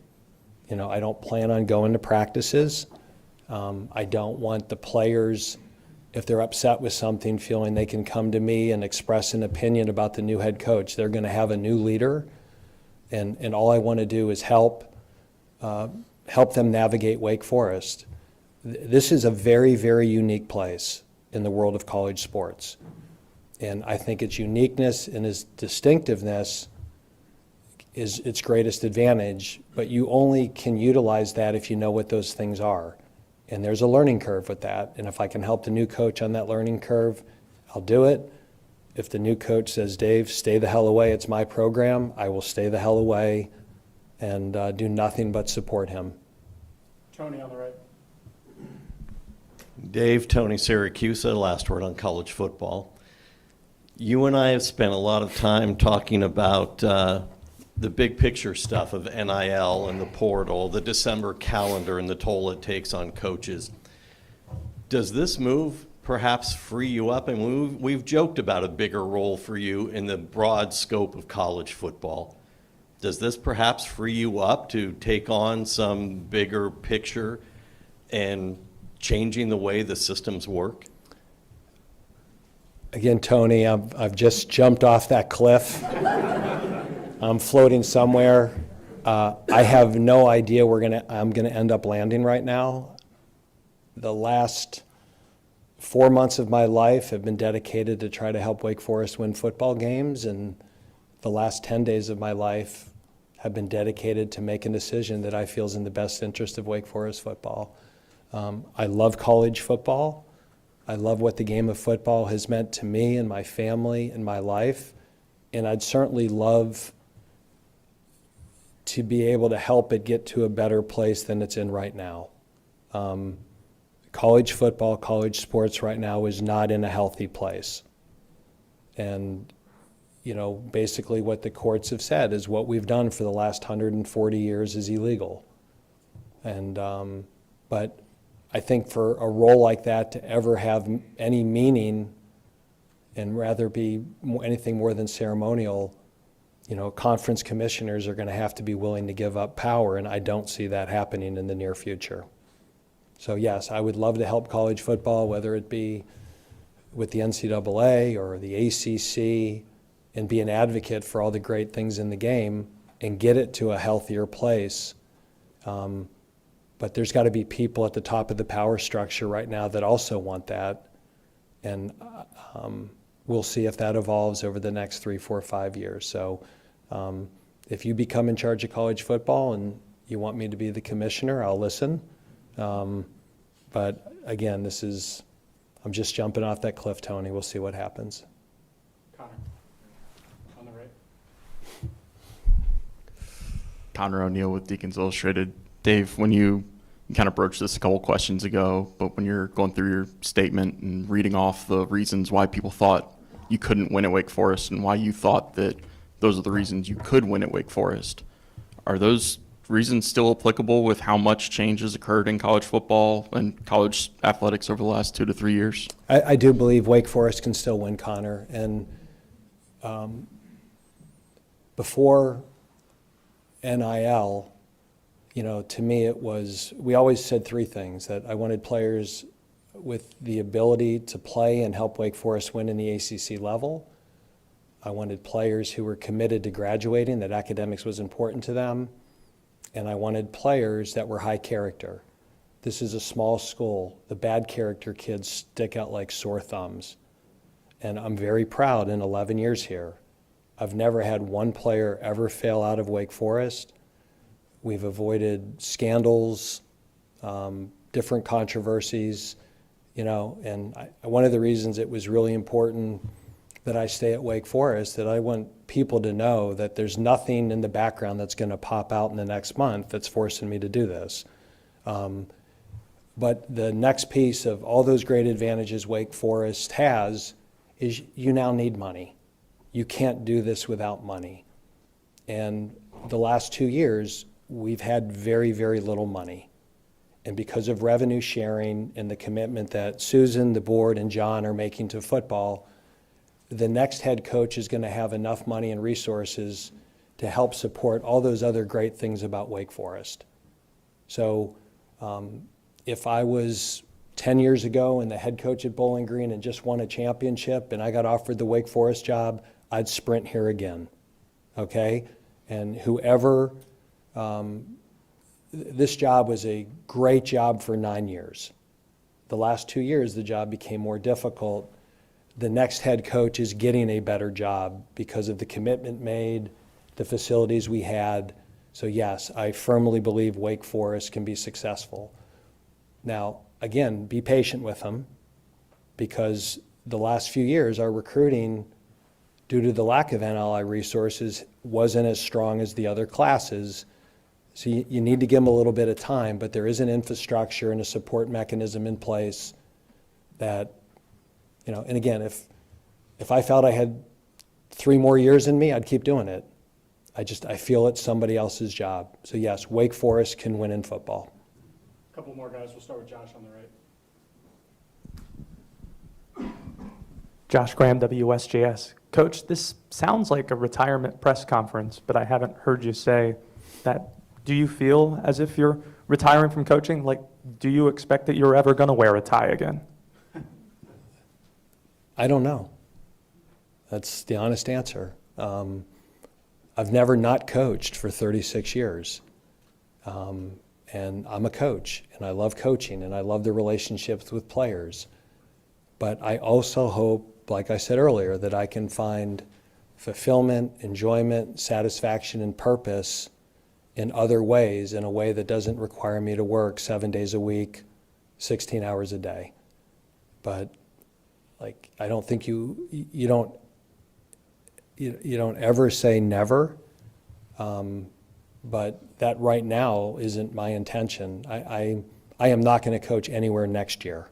You know, I don't plan on going to practices. I don't want the players, if they're upset with something, feeling they can come to me and express an opinion about the new head coach. They're going to have a new leader, and all I want to do is help them navigate Wake Forest. This is a very, very unique place in the world of college sports. And I think its uniqueness and its distinctiveness is its greatest advantage, but you only can utilize that if you know what those things are. And there's a learning curve with that. And if I can help the new coach on that learning curve, I'll do it. If the new coach says, Dave, stay the hell away, it's my program, I will stay the hell away and do nothing but support him. Tony on the right. Dave, Tony Siracusa, last word on college football. You and I have spent a lot of time talking about the big picture stuff of NIL and the portal, the December calendar and the toll it takes on coaches. Does this move perhaps free you up? And we've joked about a bigger role for you in the broad scope of college football. Does this perhaps free you up to take on some bigger picture and changing the way the systems work? Again, Tony, I've just jumped off that cliff. I'm floating somewhere. I have no idea I'm gonna end up landing right now. The last 4 months of my life have been dedicated to try to help Wake Forest win football games, and the last 10 days of my life have been dedicated to make a decision that I feel is in the best interest of Wake Forest football. I love college football. I love what the game of football has meant to me and my family and my life, and I'd certainly love to be able to help it get to a better place than it's in right now. College football, college sports right now is not in a healthy place. And, you know, basically what the courts have said is what we've done for the last 140 years is illegal. And, but I think for a role like that to ever have any meaning and rather be anything more than ceremonial, you know, conference commissioners are going to have to be willing to give up power, and I don't see that happening in the near future. So yes, I would love to help college football, whether it be with the NCAA or the ACC, and be an advocate for all the great things in the game and get it to a healthier place. But there's got to be people at the top of the power structure right now that also want that. And we'll see if that evolves over the next 3, 4, 5 years. So if you become in charge of college football and you want me to be the commissioner, I'll listen. But again, I'm just jumping off that cliff, Tony. We'll see what happens. Connor, on the right. Connor O'Neill with Deacons Illustrated. Dave, when you kind of broached this a couple questions ago, but when you're going through your statement and reading off the reasons why people thought you couldn't win at Wake Forest and why you thought that those are the reasons you could win at Wake Forest, are those reasons still applicable with how much change has occurred in college football and college athletics over the last 2 to 3 years? I do believe Wake Forest can still win, Connor. And before NIL, you know, to me we always said 3 things: that I wanted players with the ability to play and help Wake Forest win in the ACC level. I wanted players who were committed to graduating, that academics was important to them. And I wanted players that were high character. This is a small school. The bad character kids stick out like sore thumbs. And I'm very proud in 11 years here. I've never had one player ever fail out of Wake Forest. We've avoided scandals, different controversies, you know, and one of the reasons it was really important that I stay at Wake Forest, that I want people to know that there's nothing in the background that's going to pop out in the next month that's forcing me to do this. But the next piece of all those great advantages Wake Forest has is you now need money. You can't do this without money. And the last 2 years, we've had very, very little money. And because of revenue sharing and the commitment that Susan, the board, and John are making to football, the next head coach is going to have enough money and resources to help support all those other great things about Wake Forest. So if I was 10 years ago and the head coach at Bowling Green and just won a championship and I got offered the Wake Forest job, I'd sprint here again, okay? And whoever, this job was a great job for 9 years. The last 2 years, the job became more difficult. The next head coach is getting a better job because of the commitment made, the facilities we had. So yes, I firmly believe Wake Forest can be successful. Now, again, be patient with them, because the last few years, our recruiting, due to the lack of NLI resources, wasn't as strong as the other classes. So you need to give them a little bit of time, but there is an infrastructure and a support mechanism in place that, and again, if I felt I had 3 more years in me, I'd keep doing it. I feel it's somebody else's job. So yes, Wake Forest can win in football. A couple more guys. We'll start with Josh on the right. Josh Graham, WSJS. Coach, this sounds like a retirement press conference, but I haven't heard you say that. Do you feel as if you're retiring from coaching? Like, do you expect that you're ever going to wear a tie again? I don't know. That's the honest answer. I've never not coached for 36 years. And I'm a coach, and I love coaching, and I love the relationships with players. But I also hope, like I said earlier, that I can find fulfillment, enjoyment, satisfaction, and purpose in other ways, in a way that doesn't require me to work 7 days a week, 16 hours a day. But like, I don't think you don't ever say never, but that right now isn't my intention. I am not going to coach anywhere next year.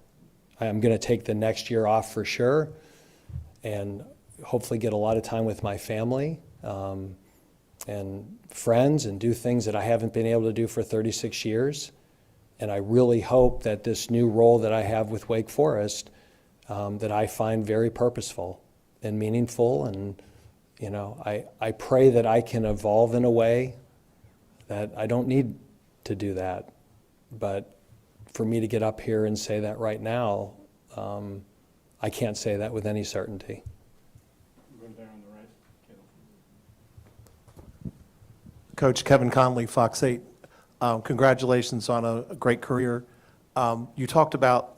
I am going to take the next year off for sure, and hopefully get a lot of time with my family and friends, and do things that I haven't been able to do for 36 years. And I really hope that this new role that I have with Wake Forest, that I find very purposeful and meaningful. And I pray that I can evolve in a way that I don't need to do that. But for me to get up here and say that right now, I can't say that with any certainty. Go there on the right. Coach Kevin Conley, Fox 8. Congratulations on a great career. You talked about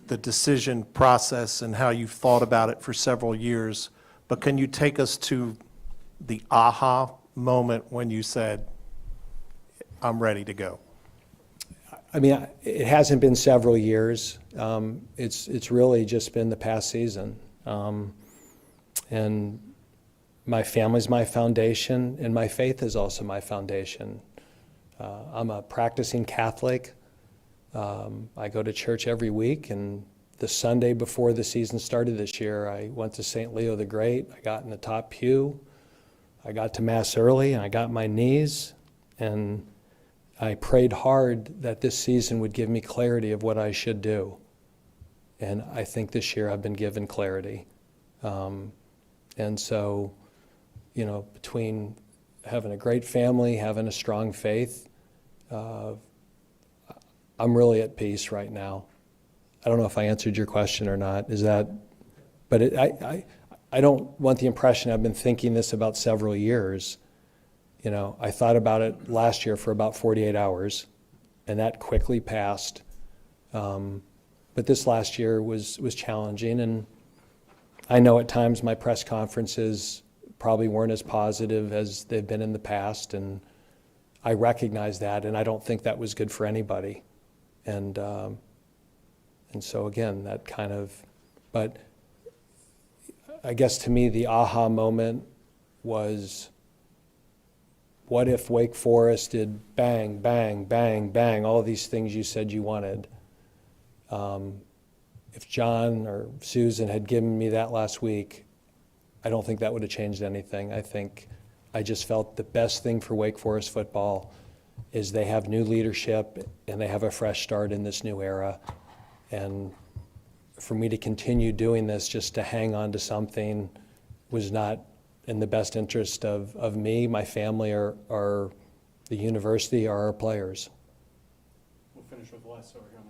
the decision process and how you've thought about it for several years, but can you take us to the aha moment when you said, I'm ready to go? I mean, it hasn't been several years. It's really just been the past season. And my family's my foundation, and my faith is also my foundation. I'm a practicing Catholic. I go to church every week, and the Sunday before the season started this year, I went to St. Leo the Great. I got in the top pew. I got to Mass early, and I got my knees, and I prayed hard that this season would give me clarity of what I should do. And I think this year I've been given clarity. And so, between having a great family, having a strong faith, I'm really at peace right now. I don't know if I answered your question or not. But I don't want the impression I've been thinking this about several years. I thought about it last year for about 48 hours, and that quickly passed. But this last year was challenging, and I know at times my press conferences probably weren't as positive as they've been in the past, and I recognize that, and I don't think that was good for anybody. And so again, that kind of, but I guess to me the aha moment was, what if Wake Forest did bang, bang, bang, bang, all these things you said you wanted? If John or Susan had given me that last week, I don't think that would have changed anything. I just felt the best thing for Wake Forest football is they have new leadership and they have a fresh start in this new era. And for me to continue doing this just to hang on to something was not in the best interest of me, my family, or the university, or our players. We'll finish with Les over here on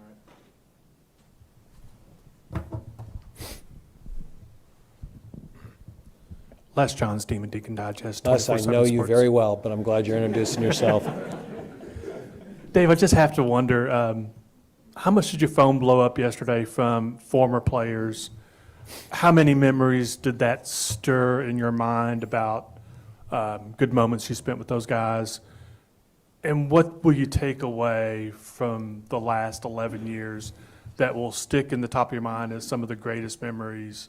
the right. Les Johns, Demon Deacon Digest. Les, I know you very well, but I'm glad you're introducing yourself. Dave, I just have to wonder, how much did your phone blow up yesterday from former players? How many memories did that stir in your mind about good moments you spent with those guys? And what will you take away from the last 11 years that will stick in the top of your mind as some of the greatest memories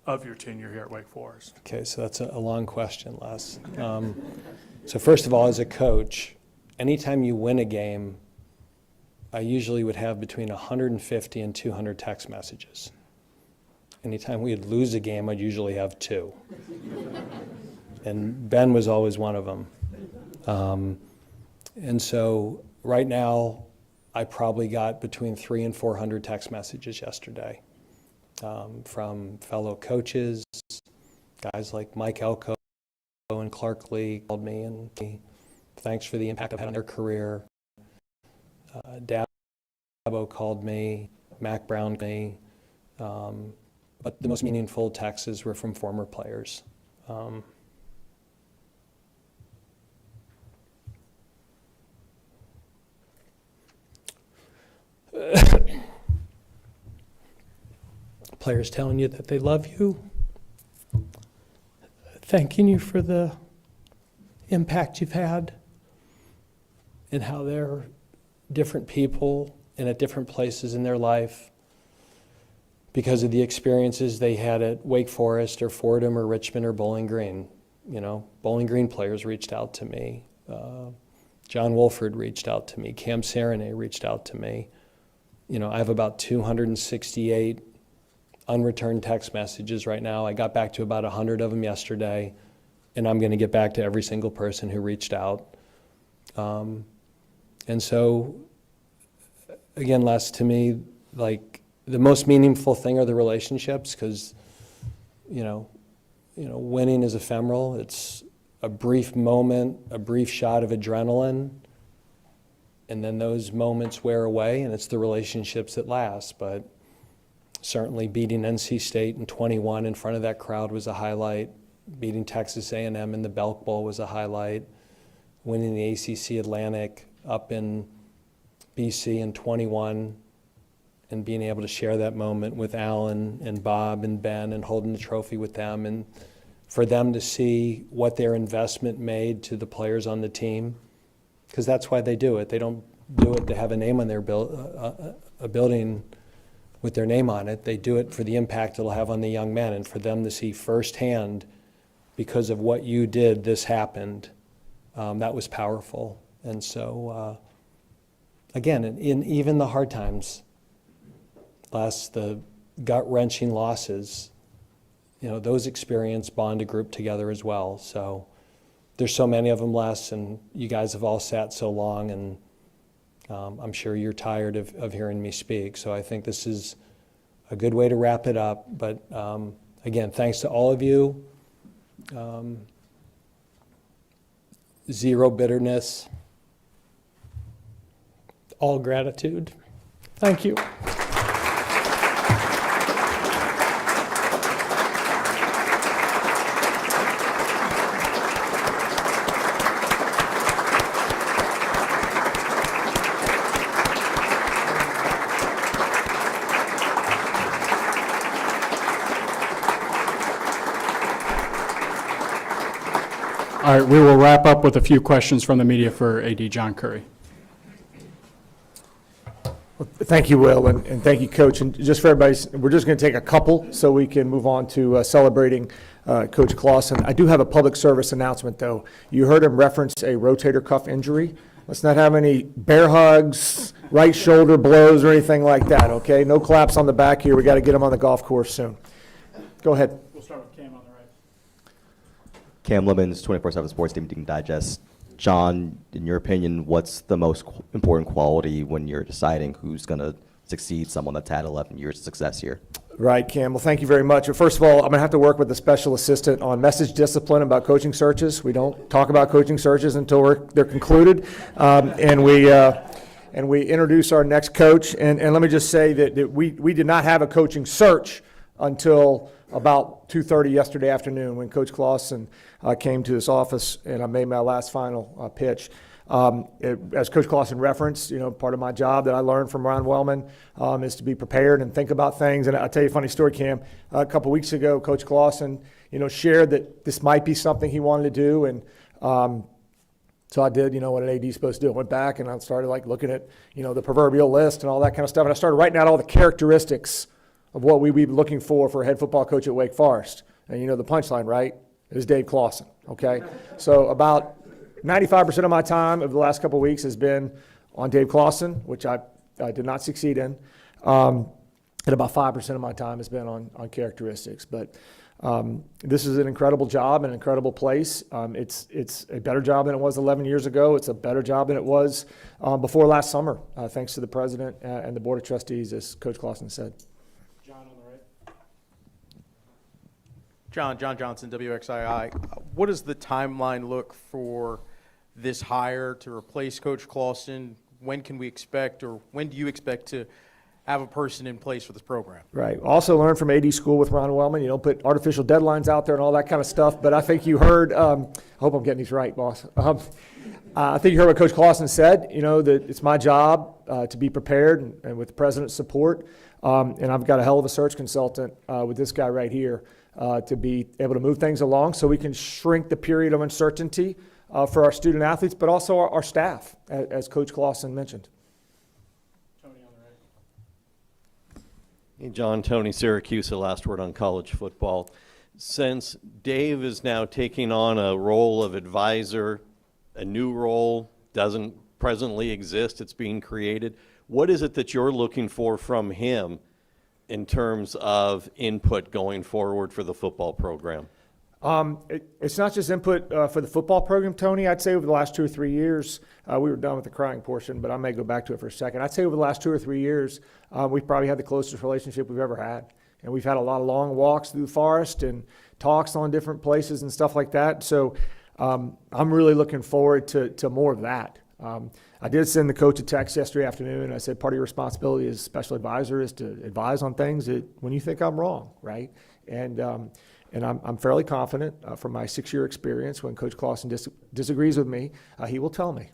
of your tenure here at Wake Forest? Okay, so that's a long question, Les. So first of all, as a coach, anytime you win a game, I usually would have between 150 and 200 text messages. anytime we'd lose a game, I'd usually have 2. And Ben was always one of them. And so right now, I probably got between 300 and 400 text messages yesterday from fellow coaches, guys like Mike Elko and Clark Lee called me and thanks for the impact I've had on their career. Dabo called me, Mac Brown called me, but the most meaningful texts were from former players. Players telling you that they love you, thanking you for the impact you've had, and how they're different people and at different places in their life because of the experiences they had at Wake Forest or Fordham or Richmond or Bowling Green. You know, Bowling Green players reached out to me. John Wolford reached out to me. Cam Serenay reached out to me. You know, I have about 268 unreturned text messages right now. I got back to about 100 of them yesterday, and I'm going to get back to every single person who reached out. And so, again, Les, to me, like, the most meaningful thing are the relationships, because, you know, winning is ephemeral. It's a brief moment, a brief shot of adrenaline, and then those moments wear away, and it's the relationships that last. But certainly beating NC State in 21 in front of that crowd was a highlight. Beating Texas A&M in the Belk Bowl was a highlight. Winning the ACC Atlantic up in BC in 21 and being able to share that moment with Alan and Bob and Ben and holding the trophy with them, and for them to see what their investment made to the players on the team, because that's why they do it. They don't do it to have a name on their a building with their name on it. They do it for the impact it'll have on the young men, and for them to see firsthand, because of what you did, this happened. That was powerful. And so, again, in even the hard times, the gut-wrenching losses, you know, those experiences bond a group together as well. So there's so many of them, Les, and you guys have all sat so long, and I'm sure you're tired of hearing me speak. So I think this is a good way to wrap it up. But again, thanks to all of you. Zero bitterness, all gratitude. Thank you. All right, we will wrap up with a few questions from the media for AD John Curry. Well, thank you, Will, and thank you, Coach. And just for everybody, we're just going to take a couple so we can move on to celebrating Coach Clawson. I do have a public service announcement, though. You heard him reference a rotator cuff injury. Let's not have any bear hugs, right shoulder blows, or anything like that, okay? No claps on the back here. We got to get him on the golf course soon. Go ahead. We'll start with Cam on the right. Cam Lemons, 24/7 Sports Team Digest. John, in your opinion, what's the most important quality when you're deciding who's going to succeed someone that's had 11 years of success here? Right, Cam. Well, thank you very much. First of all, I'm going to have to work with the special assistant on message discipline about coaching searches. We don't talk about coaching searches until they're concluded, and we introduce our next coach. And let me just say that we did not have a coaching search until about 2:30 yesterday afternoon when Coach Clawson came to this office and I made my last final pitch. As Coach Clawson referenced, you know, part of my job that I learned from Ron Wellman is to be prepared and think about things. And I'll tell you a funny story, Cam. A couple weeks ago, Coach Clawson, you know, shared that this might be something he wanted to do. And so I did, you know, what an AD is supposed to do. I went back and I started like looking at, you know, the proverbial list and all that kind of stuff. And I started writing out all the characteristics of what we'd be looking for a head football coach at Wake Forest. And you know the punchline, right? It was Dave Clawson, okay? So about 95% of my time over the last couple of weeks has been on Dave Clawson, which I did not succeed in. and about 5% of my time has been on characteristics. But this is an incredible job, an incredible place. It's a better job than it was 11 years ago. It's a better job than it was before last summer, thanks to the president and the board of trustees, as Coach Clawson said. John on the right. John Johnson, WXII. What does the timeline look for this hire to replace Coach Clawson? When can we expect, or when do you expect to have a person in place for this program? Right. Also learned from AD school with Ron Wellman. You don't put artificial deadlines out there and all that kind of stuff. But I think you heard, I hope I'm getting these right, boss. I think you heard what Coach Clawson said, that it's my job to be prepared and with the president's support. And I've got a hell of a search consultant with this guy right here to be able to move things along so we can shrink the period of uncertainty for our student athletes, but also our staff, as Coach Clawson mentioned. Hey, John, Tony, Syracuse, the last word on college football. Since Dave is now taking on a role of advisor, a new role doesn't presently exist, it's being created, what is it that you're looking for from him in terms of input going forward for the football program? It's not just input for the football program, Tony. I'd say over the last 2 or 3 years, we were done with the crying portion, but I may go back to it for a second. I'd say over the last 2 or 3 years, we've probably had the closest relationship we've ever had. And we've had a lot of long walks through the forest and talks on different places and stuff like that. So I'm really looking forward to more of that. I did send the coach a text yesterday afternoon. I said, part of your responsibility as special advisor is to advise on things that when you think I'm wrong, right? And I'm fairly confident from my 6-year experience, when Coach Clawson disagrees with me, he will tell me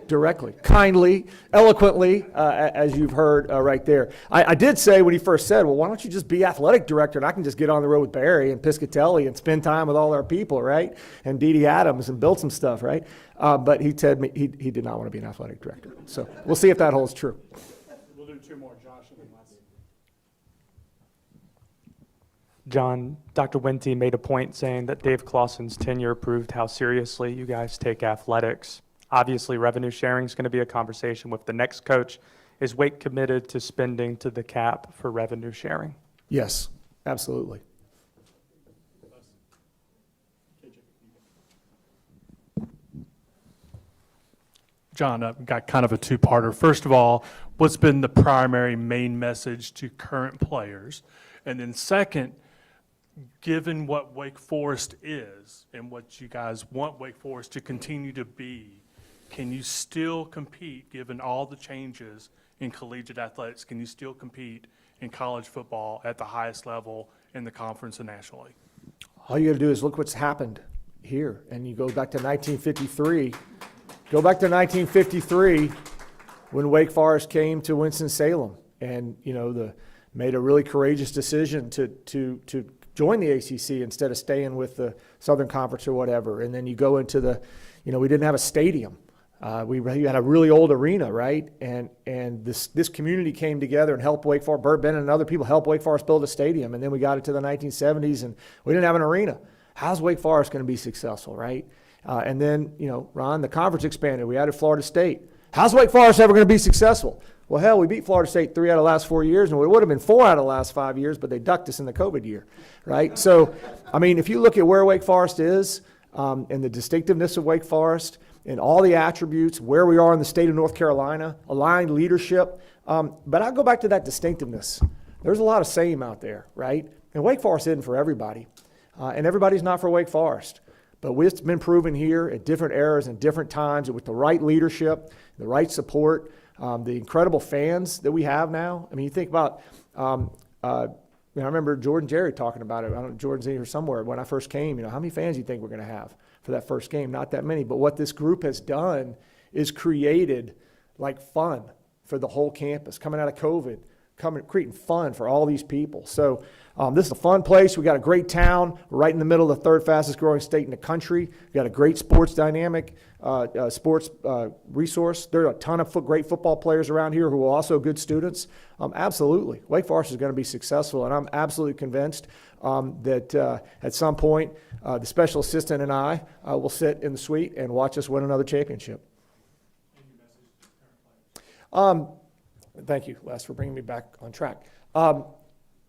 directly, kindly, eloquently, as you've heard right there. I did say when he first said, well, why don't you just be athletic director and I can just get on the road with Barry and Piscatelli and spend time with all our people, right? And Dee Adams and build some stuff, right? But he said he did not want to be an athletic director. So we'll see if that holds true. We'll do 2 more, Josh, and then let's. John, Dr. Wente made a point saying that Dave Clawson's tenure proved how seriously you guys take athletics. Obviously, revenue sharing is going to be a conversation with the next coach. Is Wake committed to spending to the cap for revenue sharing? Yes, absolutely. John, I've got kind of a two-parter. First of all, what's been the primary main message to current players? And then second, given what Wake Forest is and what you guys want Wake Forest to continue to be, can you still compete, given all the changes in collegiate athletics, can you still compete in college football at the highest level in the conference and nationally? All you got to do is look what's happened here. And you go back to 1953. Go back to 1953 when Wake Forest came to Winston-Salem and, made a really courageous decision to join the ACC instead of staying with the Southern Conference or whatever. And then you go into we didn't have a stadium. We had a really old arena, right? And this community came together and helped Wake Forest, Burt Bennett and other people helped Wake Forest build a stadium. And then we got into the 1970s and we didn't have an arena. How's Wake Forest going to be successful, right? And then, Ron, the conference expanded. We added Florida State. How's Wake Forest ever going to be successful? Well, hell, we beat Florida State 3 out of the last 4 years, and it would have been 4 out of the last 5 years, but they ducked us in the COVID year, right? So, if you look at where Wake Forest is and the distinctiveness of Wake Forest and all the attributes, where we are in the state of North Carolina, aligned leadership, but I'll go back to that distinctiveness. There's a lot of same out there, right? And Wake Forest isn't for everybody, and everybody's not for Wake Forest. But it's been proven here at different eras and different times with the right leadership, the right support, the incredible fans that we have now. You think about, I remember Jordan Jerry talking about it. I don't know, Jordan's in here somewhere. When I first came, how many fans do you think we're going to have for that first game? Not that many. But what this group has done is created fun for the whole campus coming out of COVID, creating fun for all these people. So this is a fun place. We got a great town. We're right in the middle of the 3rd fastest growing state in the country. We got a great sports dynamic, sports resource. There are a ton of great football players around here who are also good students. Absolutely. Wake Forest is going to be successful, and I'm absolutely convinced that at some point the special assistant and I will sit in the suite and watch us win another championship. Thank you, Les, for bringing me back on track.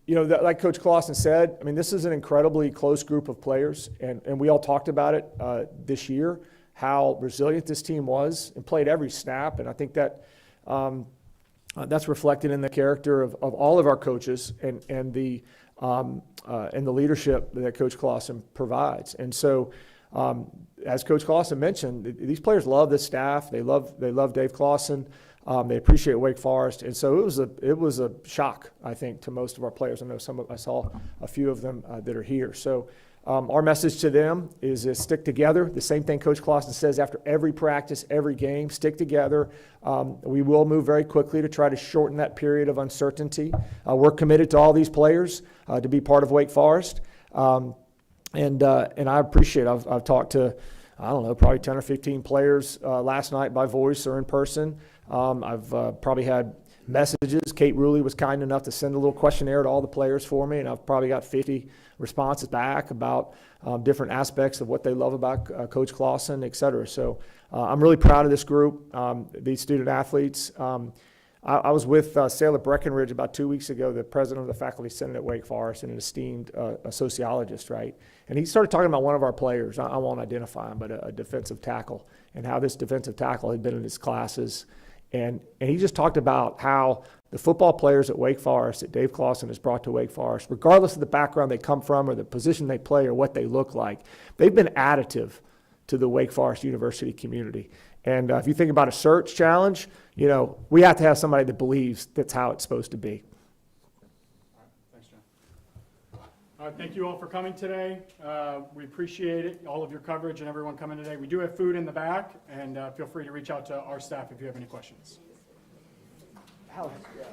You know, like Coach Clawson said, I mean, this is an incredibly close group of players, and we all talked about it this year, how resilient this team was and played every snap, and I think that that's reflected in the character of all of our coaches and the leadership that Coach Clawson provides. And so, as Coach Clawson mentioned, these players love this staff. They love Dave Clawson. They appreciate Wake Forest, and so it was a shock, I think, to most of our players. I know I saw a few of them that are here. So our message to them is stick together. The same thing Coach Clawson says after every practice, every game: stick together. We will move very quickly to try to shorten that period of uncertainty. We're committed to all these players to be part of Wake Forest, and I appreciate. I've talked to, I don't know, probably 10 or 15 players last night by voice or in person. I've probably had messages. Kate Ruley was kind enough to send a little questionnaire to all the players for me, and I've probably got 50 responses back about different aspects of what they love about Coach Clawson, et cetera. So I'm really proud of this group, these student athletes. I was with Sailor Breckenridge about 2 weeks ago, the president of the Faculty Senate at Wake Forest, and an esteemed a sociologist, right? And he started talking about one of our players. I won't identify him, but a defensive tackle, and how this defensive tackle had been in his classes. And he just talked about how the football players at Wake Forest, that Dave Clawson has brought to Wake Forest, regardless of the background they come from or the position they play or what they look like, they've been additive to the Wake Forest University community. And if you think about a search challenge, you know, we have to have somebody that believes that's how it's supposed to be. All right, thanks, John. All right, thank you all for coming today. We appreciate it, all of your coverage and everyone coming today. We do have food in the back, and feel free to reach out to our staff if you have any questions.